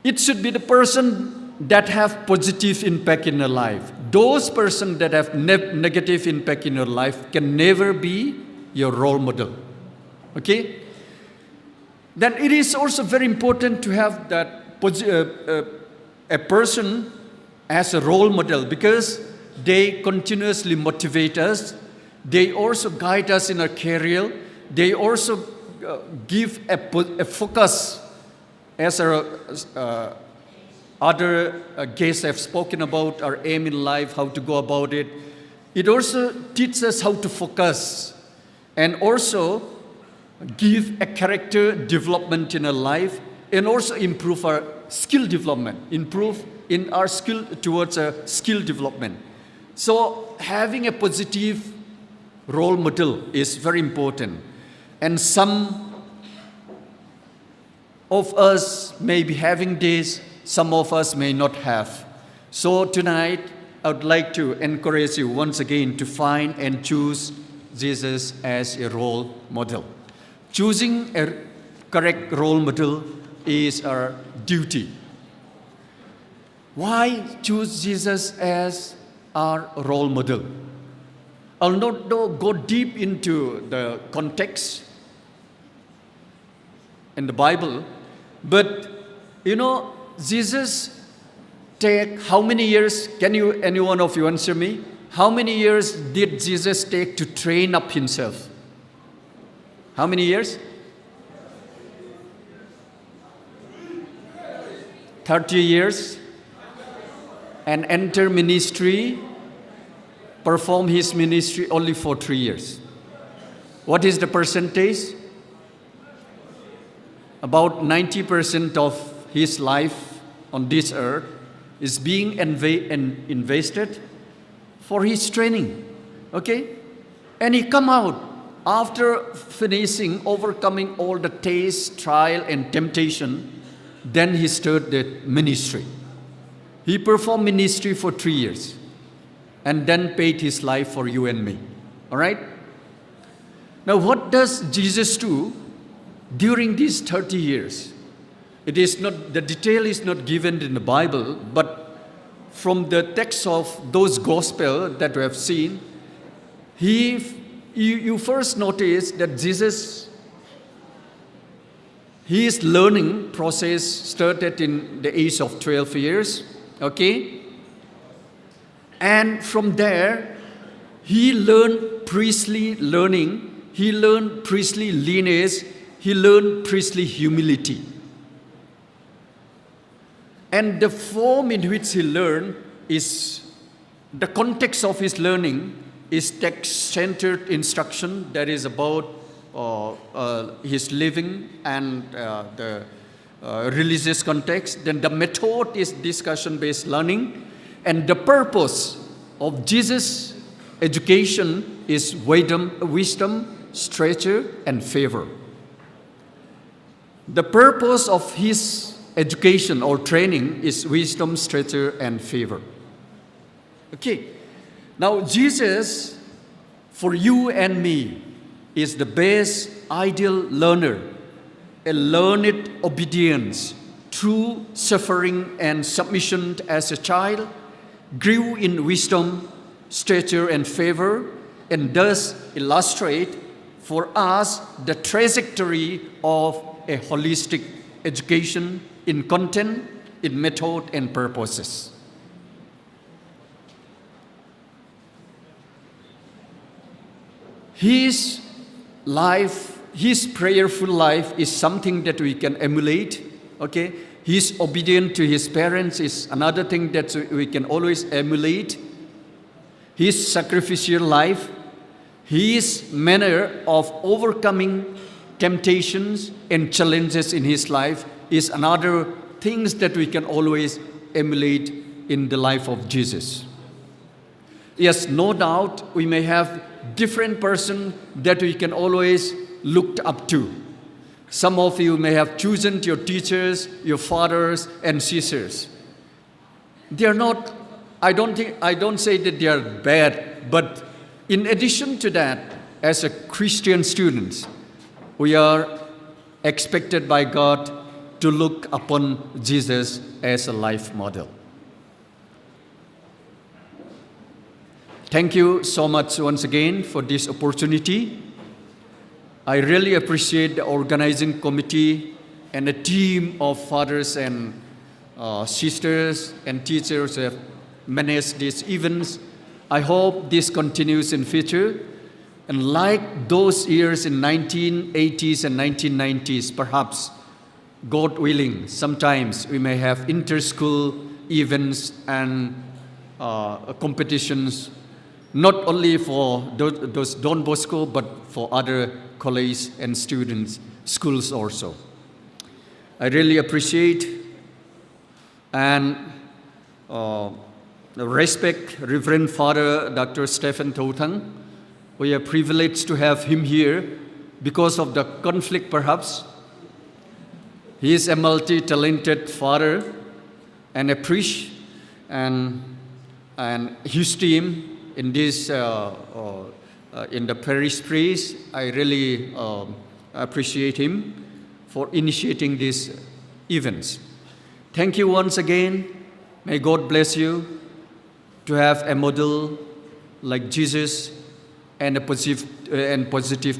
It should be the person that have positive impact in your life. Those persons that have negative impact in your life can never be your role model. Okay? Then it is also very important to have that a person as a role model, because they continuously motivate us. They also guide us in our career. They also give a focus, as our other guests have spoken about our aim in life, how to go about it. It also teaches us how to focus and also give a character development in our life, and also improve our skill development, improve in our skill towards a skill development. So having a positive role model is very important. And some of us may be having this, some of us may not have. So tonight, I would like to encourage you once again to find and choose Jesus as a role model. Choosing a correct role model is our duty. Why choose Jesus as our role model? I'll not go deep into the context in the Bible, but you know, Jesus take how many years? Can you, any one of you answer me? How many years did Jesus take to train up himself? How many years? 30 years. And enter ministry, perform his ministry only for 3 years. What is the percentage? About 90% of his life on this earth is being invested for his training. Okay? And he come out after finishing, overcoming all the taste, trial, and temptation. Then he started ministry. He performed ministry for 3 years and then paid his life for you and me. All right? Now, what does Jesus do during these 30 years? It is not, the detail is not given in the Bible, but from the text of those gospel that we have seen, you first notice that Jesus, his learning process started in the age of 12 years, okay? And from there, he learned priestly learning, he learned priestly lineage, he learned priestly humility. And the form in which he learned is, the context of his learning is text-centered instruction that is about his living and the religious context. Then the method is discussion-based learning. And the purpose of Jesus' education is wisdom, stature, and favor. The purpose of his education or training is wisdom, stature, and favor. Okay. Now, Jesus, for you and me, is the best ideal learner, a learned obedience through suffering and submission as a child, grew in wisdom, stature, and favor, and thus illustrate for us the trajectory of a holistic education in content, in method, and purposes. His life, his prayerful life is something that we can emulate, okay? He's obedient to his parents is another thing that we can always emulate. His sacrificial life, his manner of overcoming temptations and challenges in his life is another things that we can always emulate in the life of Jesus. Yes, no doubt we may have different person that we can always look up to. Some of you may have chosen your teachers, your fathers and sisters. They are not, I don't say that they are bad, but in addition to that, as a Christian students, we are expected by God to look upon Jesus as a life model. Thank you so much once again for this opportunity. I really appreciate the organizing committee and the team of fathers and sisters and teachers who have managed these events. I hope this continues in future. And like those years in 1980s and 1990s, perhaps, God willing, sometimes we may have inter-school events and competitions, not only for those Don Bosco, but for other colleges and students, schools also. I really appreciate and respect Reverend Father Dr. Stephen Touthang. We are privileged to have him here because of the conflict perhaps. He is a multi-talented father and a priest, and his team in this in the Parish Priest, I really appreciate him for initiating these events. Thank you once again. May God bless you to have a model like Jesus and a positive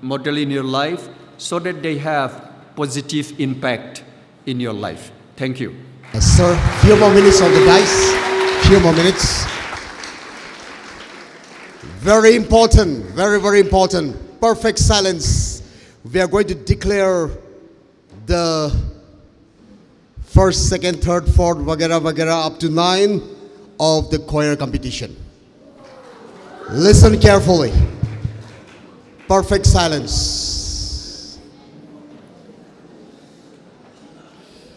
model in your life, so that they have positive impact in your life. Thank you. Yes, sir. Few more minutes on the dice. Few more minutes. Very important, very, very important. Perfect silence. We are going to declare the first, second, third, fourth, vagara, vagara, up to 9 of the choir competition. Listen carefully. Perfect silence.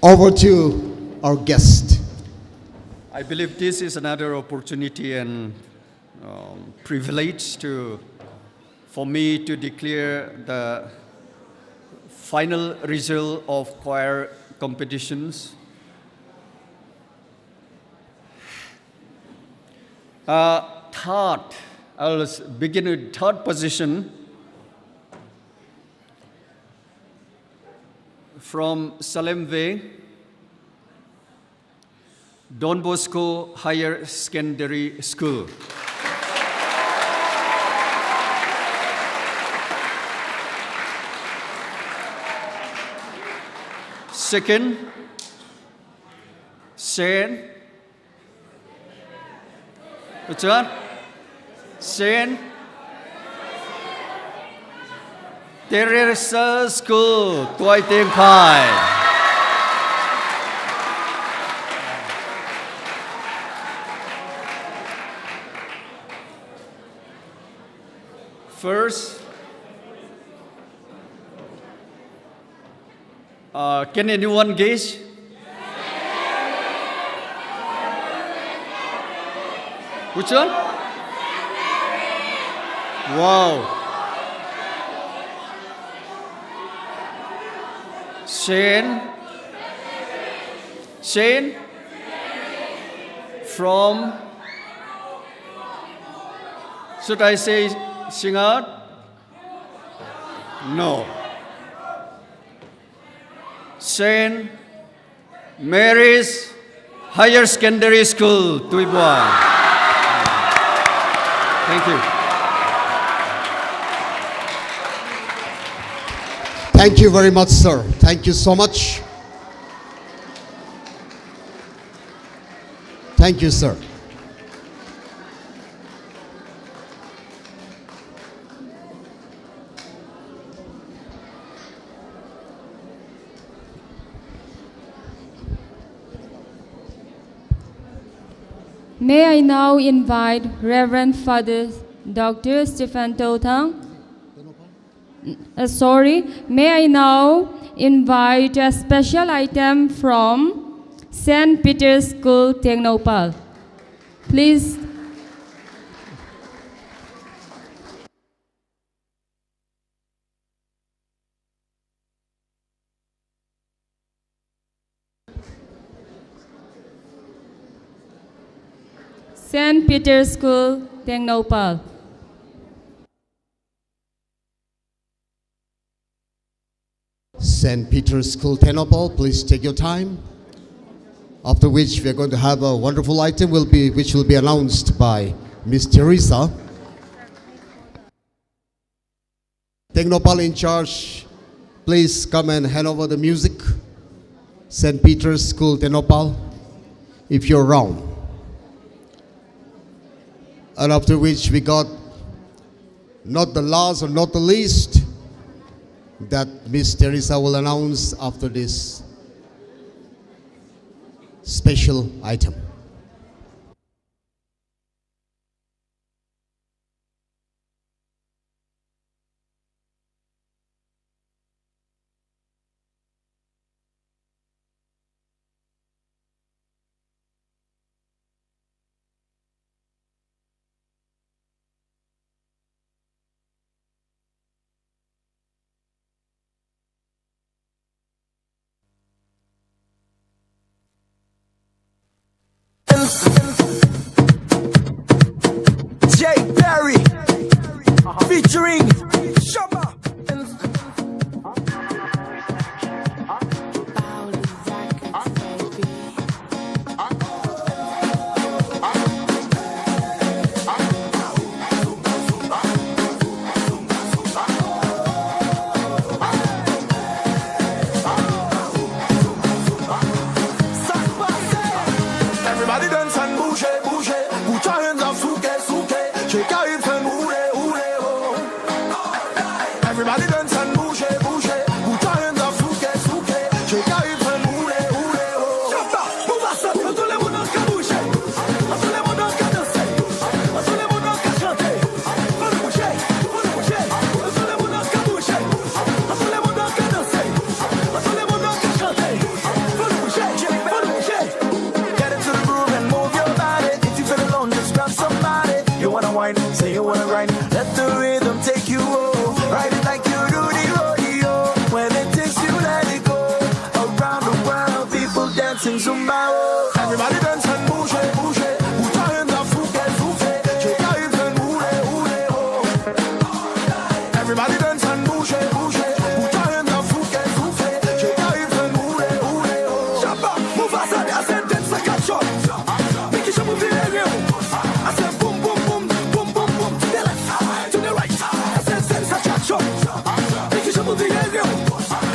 Over to our guest. I believe this is another opportunity and privilege for me to declare the final result of choir competitions. Third, I'll begin with third position from Salem Way, Don Bosco Higher Secondary School. Second, Saint, what's that? Saint Teresa School, Tuaitengphai. First, can anyone guess? Which one? Wow. Shane from, should I say Singngat? No. Saint Mary's Higher Secondary School, Tuaitengphai. Thank you. Thank you very much, sir. Thank you so much. Thank you, sir. May I now invite Reverend Father Dr. Stephen Touthang. May I now invite a special item from St. Peter's School, Tengnopal. Please. St. Peter's School, Tengnopal. St. Peter's School, Tengnopal, please take your time. After which we are going to have a wonderful item which will be announced by Miss Teresa. Tengnopal Incharge, please come and hand over the music. St. Peter's School, Tengnopal, if you're around. And after which we got, not the last or not the least, that Miss Teresa will announce after this special item. Featuring Jumba. Everybody dance and bouge, bouge. Put your hands up, souke, souke. Shake out your hand, oule, oule, oh. Everybody dance and bouge, bouge. Put your hands up, souke, souke. Shake out your hand, oule, oule, oh. Jumba, move us up, tout le monde qui bouge. Tout le monde qui danse. Tout le monde qui chante. Faut le bouger, faut le bouger. Tout le monde qui bouge. Tout le monde qui danse. Tout le monde qui chante. Faut le bouger, faut le bouger. Get into the groove and move your body. If you feel alone, just grab somebody. You wanna whine, say you wanna grind. Let the rhythm take you home. Ride it like you do the rodeo. When it takes you, let it go. Around the world, people dancing Zumba. Oh. Everybody dance and bouge, bouge. Put your hands up, souke, souke. Shake out your hand, oule, oule, oh. Everybody dance and bouge, bouge. Put your hands up, souke, souke. Shake out your hand, oule, oule, oh. Jumba, move us up, I said dance like a shot. Make it move it around. I said boom, boom, boom, boom, boom, boom. To the left, to the right. I said dance like a shot. Make it move it around.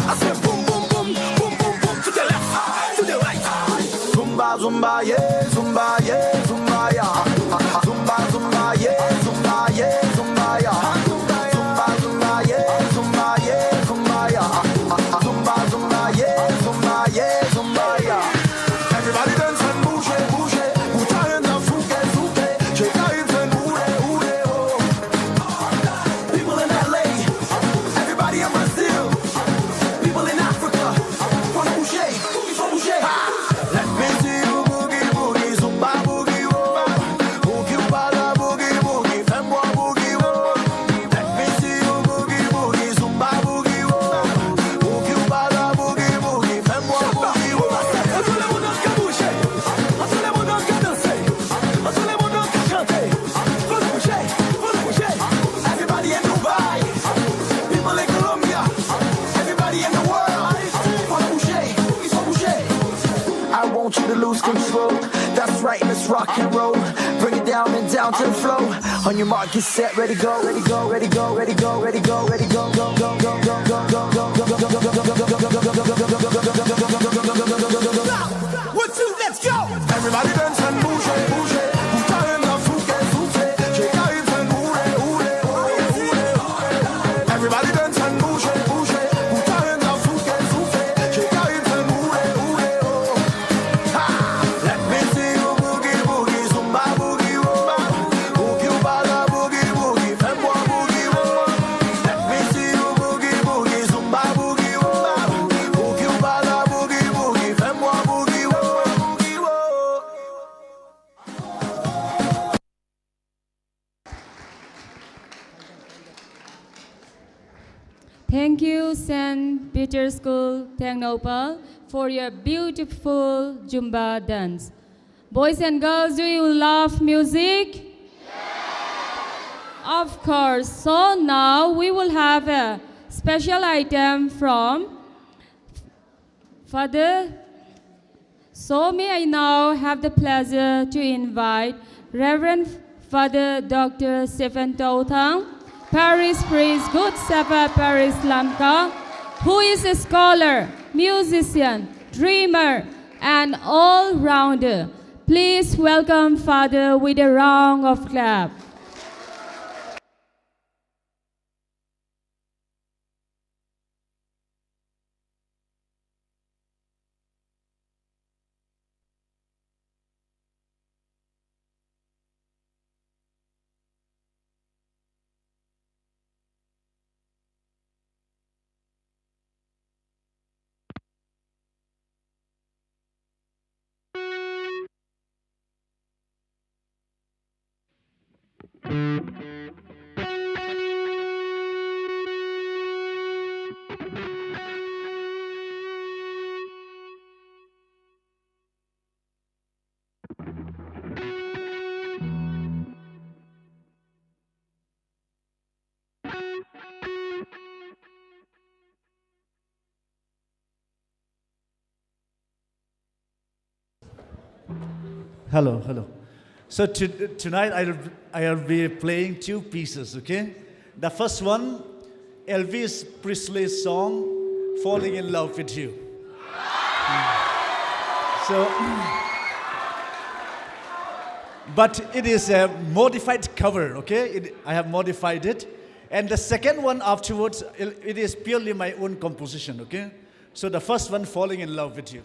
I said boom, boom, boom, boom, boom, boom. To the left, to the right. Zumba, Zumba, yeah, Zumba, yeah, Zumba, yeah. Zumba, Zumba, yeah, Zumba, yeah, Zumba, yeah. Zumba, Zumba, yeah, Zumba, yeah, Zumba, yeah. Zumba, Zumba, yeah, Zumba, yeah, Zumba, yeah. Everybody dance and bouge, bouge. Put your hands up, souke, souke. Shake out your hand, oule, oule, oh. People in LA, everybody in Brazil, people in Africa, wanna bouger, faut bouger. Let me see you boogie, boogie, Zumba, boogie, oh. right, let's rock and roll. Bring it down and down to the flow. On your mark, get set, ready, go, ready, go, ready, go, ready, go, ready, go, ready, go, go, go, go, go, go, go, go, go, go, go, go, go, go, go, go, One, two, let's go! Everybody dance and bouge, bouge. Everybody dance and bouge, bouge. Let me see you boogie, boogie, Zumba, boogie, Zumba. Boogie, bala, boogie, boogie, fais-moi boogie, Zumba. Let me see you boogie, boogie, Zumba, boogie, Zumba. Boogie, bala, boogie, boogie, fais-moi boogie, Zumba, boogie, Zumba. Thank you, St. Peter's School, Technopal, for your beautiful Jumba dance. Boys and girls, do you love music? Of course. So now we will have a special item from Father. So may I now have the pleasure to invite Reverend Father Dr. Stephen Touthang, Parish Priest, Good Shepherd Parish Lamka, who is a scholar, musician, dreamer, and all-rounder. Please welcome Father with a round of clap. Hello, hello. So tonight I'll be playing two pieces, okay? The first one, Elvis Presley's song, Falling in Love with You. So, but it is a modified cover, okay? I have modified it. And the second one afterwards, it is purely my own composition, okay? So the first one, Falling in Love with You.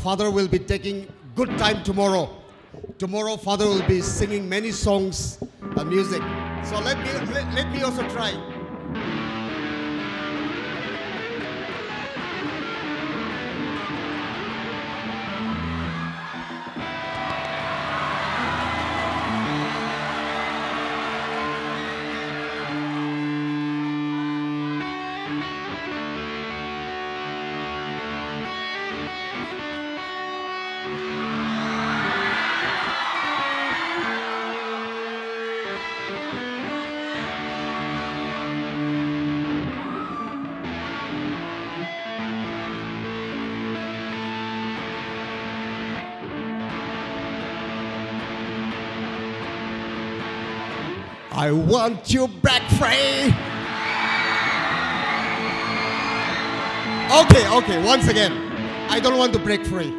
Father will be taking good time tomorrow. Tomorrow, Father will be singing many songs and music. So let me also try. I want you back free. Okay, once again. I don't want to break free.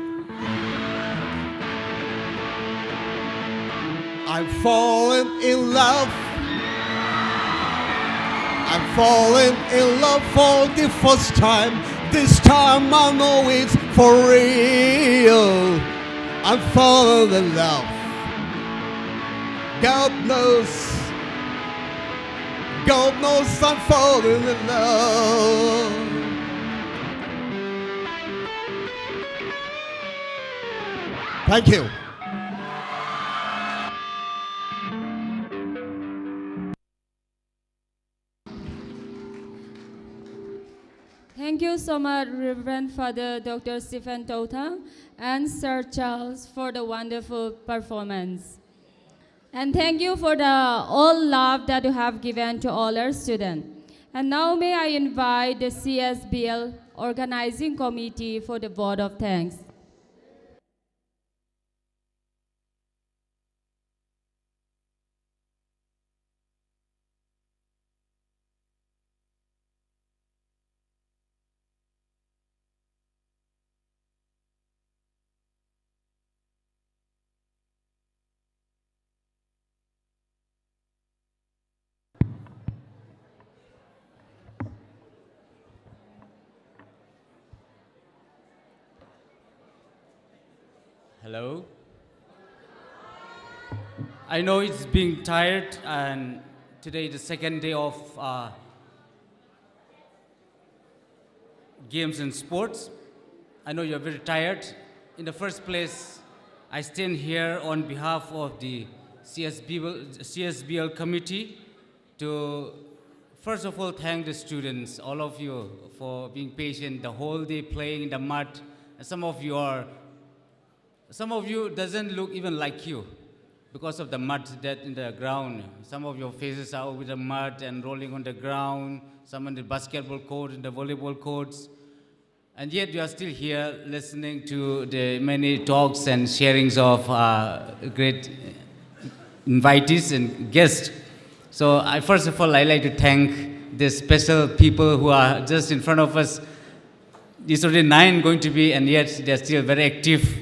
I'm falling in love. I'm falling in love for the first time. This time I know it's for real. I'm falling in love. God knows I'm falling in love. Thank you. Thank you so much, Reverend Father Dr. Stephen Touthang and Sir Charles, for the wonderful performance. And thank you for the all love that you have given to all our students. And now may I invite the CSBL Organizing Committee for the vote of thanks. Hello. I know it's being tired, and today is the second day of games and sports. I know you're very tired. In the first place, I stand here on behalf of the CSBL committee to first of all thank the students, all of you, for being patient the whole day playing in the mud. And some of you doesn't look even like you because of the mud that in the ground. Some of your faces are with the mud and rolling on the ground, some on the basketball court and the volleyball courts. And yet you are still here listening to the many talks and sharings of great invitees and guests. So first of all, I'd like to thank the special people who are just in front of us. It's already 9 going to be, and yet they're still very active.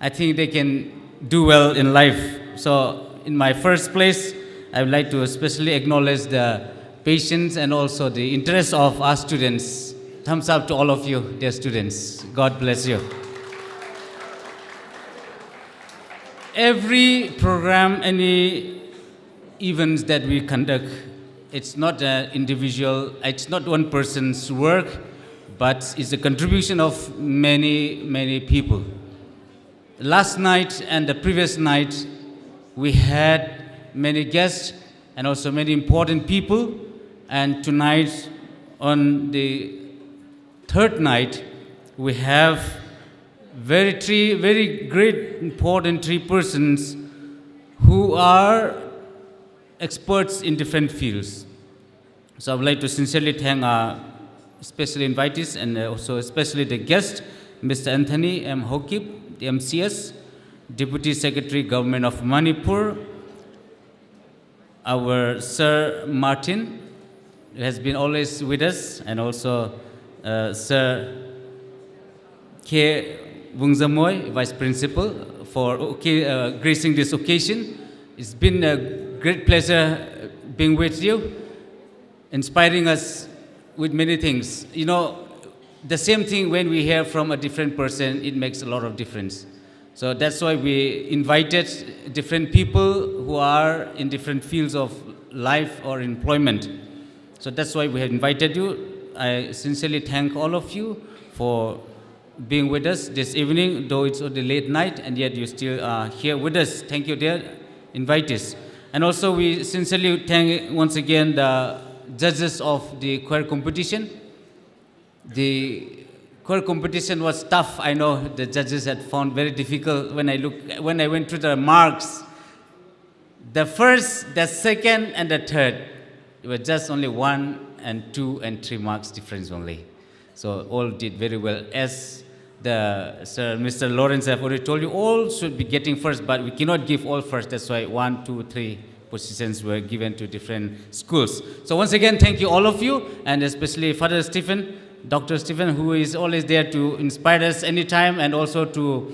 I think they can do well in life. So in my first place, I would like to especially acknowledge the patience and also the interest of our students. Thumbs up to all of you, dear students. God bless you. Every program, any events that we conduct, it's not an individual, it's not one person's work, but it's a contribution of many, many people. Last night and the previous night, we had many guests and also many important people. And tonight, on the third night, we have very great, important 3 persons who are experts in different fields. So I would like to sincerely thank our special invitees and also especially the guest, Mr. Anthony M. Haokip, the MCS, Deputy Secretary, Government of Manipur, our Sir Martin, who has been always with us, and also Sir Vungzamawi, Vice Principal, for gracing this occasion. It's been a great pleasure being with you, inspiring us with many things. You know, the same thing when we hear from a different person, it makes a lot of difference. So that's why we invited different people who are in different fields of life or employment. So that's why we have invited you. I sincerely thank all of you for being with us this evening, though it's the late night, and yet you still are here with us. Thank you, dear invitees. And also we sincerely thank once again the judges of the choir competition. The choir competition was tough. I know the judges had found very difficult when I went through the marks. The first, the second, and the third, it was just only 1 and 2 and 3 marks difference only. So all did very well. As Mr. Lawrence have already told you, all should be getting first, but we cannot give all first. That's why 1, 2, 3 positions were given to different schools. So once again, thank you all of you, and especially Father Stephen, Dr. Stephen, who is always there to inspire us anytime and also to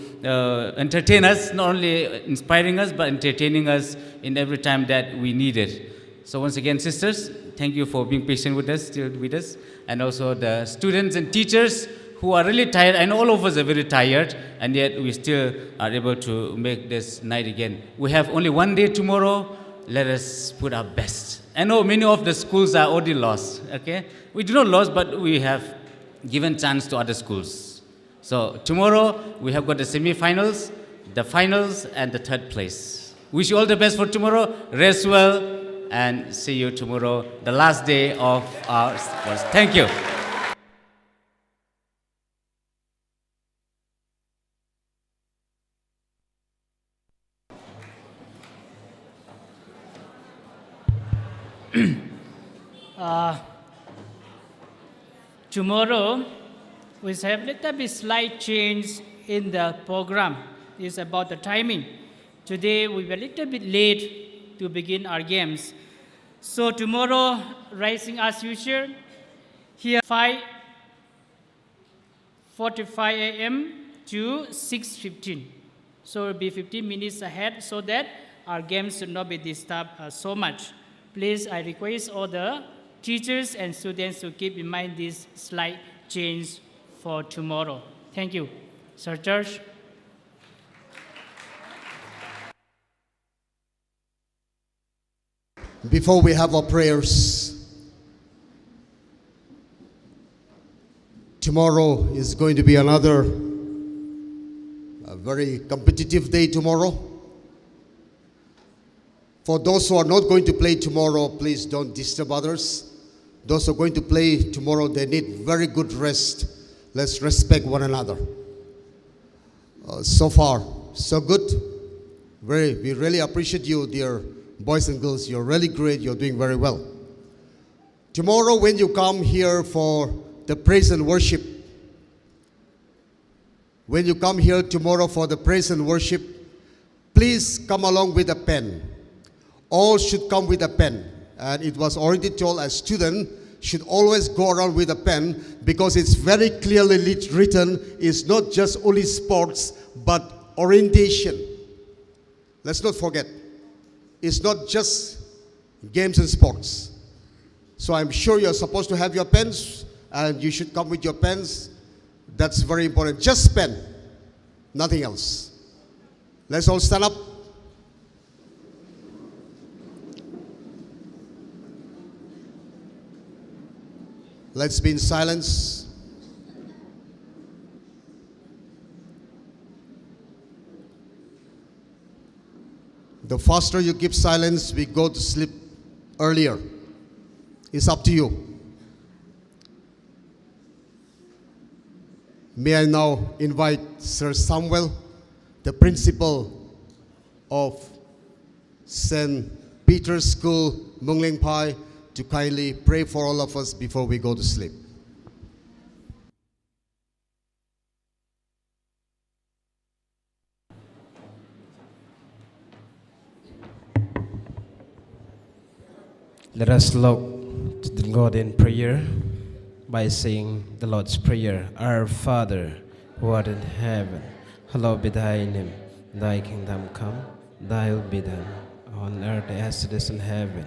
entertain us, not only inspiring us, but entertaining us in every time that we need it. So once again, sisters, thank you for being patient with us, still with us, and also the students and teachers who are really tired. I know all of us are very tired, and yet we still are able to make this night again. We have only one day tomorrow. Let us put our best. I know many of the schools are already lost, okay? We do not lose, but we have given chance to other schools. So tomorrow, we have got the semi-finals, the finals, and the third place. Wish you all the best for tomorrow. Rest well, and see you tomorrow, the last day of our sports. Thank you. Tomorrow, we have a little bit slight change in the program. It's about the timing. Today, we were a little bit late to begin our games. So tomorrow, rising as usual, here 5:45 a.m. to 6:15. So it will be 15 minutes ahead so that our games should not be disturbed so much. Please, I request all the teachers and students to keep in mind this slight change for tomorrow. Thank you. Sir George. Before we have our prayers, tomorrow is going to be another very competitive day tomorrow. For those who are not going to play tomorrow, please don't disturb others. Those who are going to play tomorrow, they need very good rest. Let's respect one another. So far, so good. We really appreciate you, dear boys and girls. You're really great. You're doing very well. Tomorrow, when you come here for the praise and worship, when you come here tomorrow for the praise and worship, please come along with a pen. All should come with a pen. And it was already told, a student should always go around with a pen, because it's very clearly written, it's not just only sports, but orientation. Let's not forget, it's not just games and sports. So I'm sure you're supposed to have your pens, and you should come with your pens. That's very important. Just pen, nothing else. Let's all stand up. Let's be in silence. The faster you keep silence, we go to sleep earlier. It's up to you. May I now invite Sir Samuel, the principal of St. Peter's School, Munglingpai, to kindly pray for all of us before we go to sleep. Let us look to God in prayer by saying the Lord's Prayer. Our Father, who art in heaven, hallowed be thy name. Thy kingdom come, thy will be done, on earth as it is in heaven.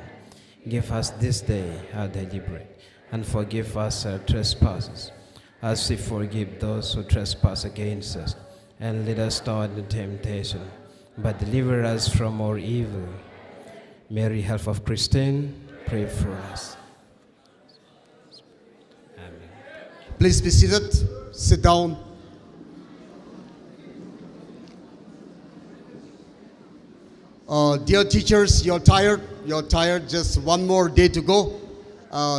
Give us this day our daily bread, and forgive us our trespasses, as we forgive those who trespass against us. And lead us not into temptation, but deliver us from all evil. Mary, help of Christine, pray for us. Amen. Please be seated. Sit down. Dear teachers, you're tired. You're tired. Just one more day to go.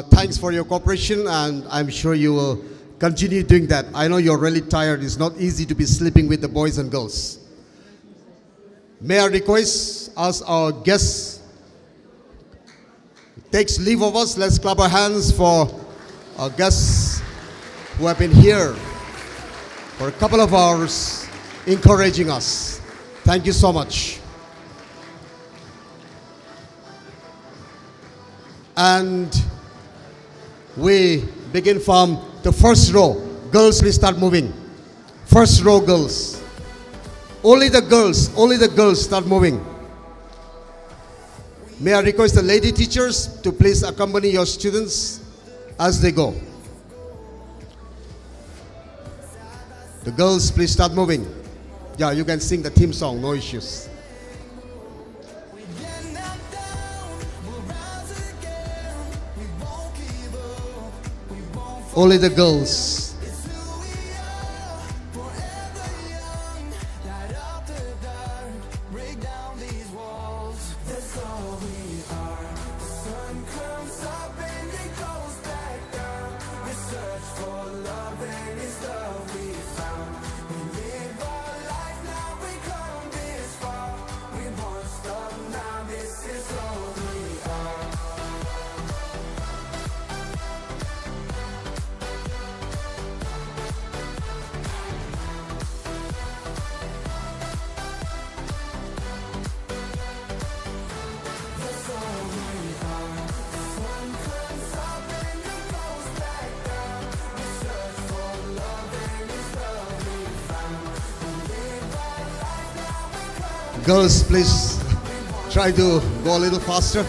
Thanks for your cooperation, and I'm sure you will continue doing that. I know you're really tired. It's not easy to be sleeping with the boys and girls. May I request as our guest takes leave of us, let's clap our hands for our guests who have been here for a couple of hours encouraging us. Thank you so much. And we begin from the first row. Girls, please start moving. First row, girls. Only the girls start moving. May I request the lady teachers to please accompany your students as they go. The girls, please start moving. Yeah, you can sing the theme song, no issues. Only the girls. Girls, please try to go a little faster.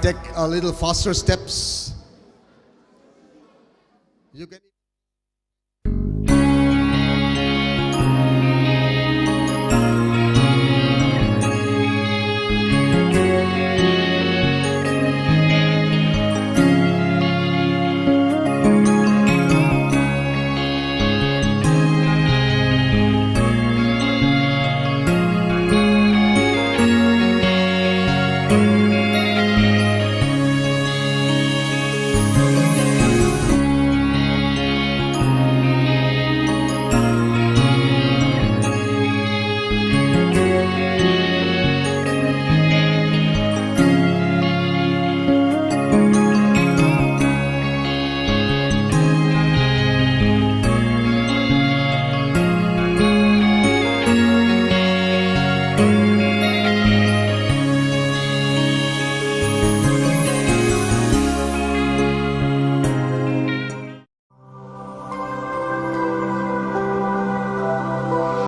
Take a little faster steps. You can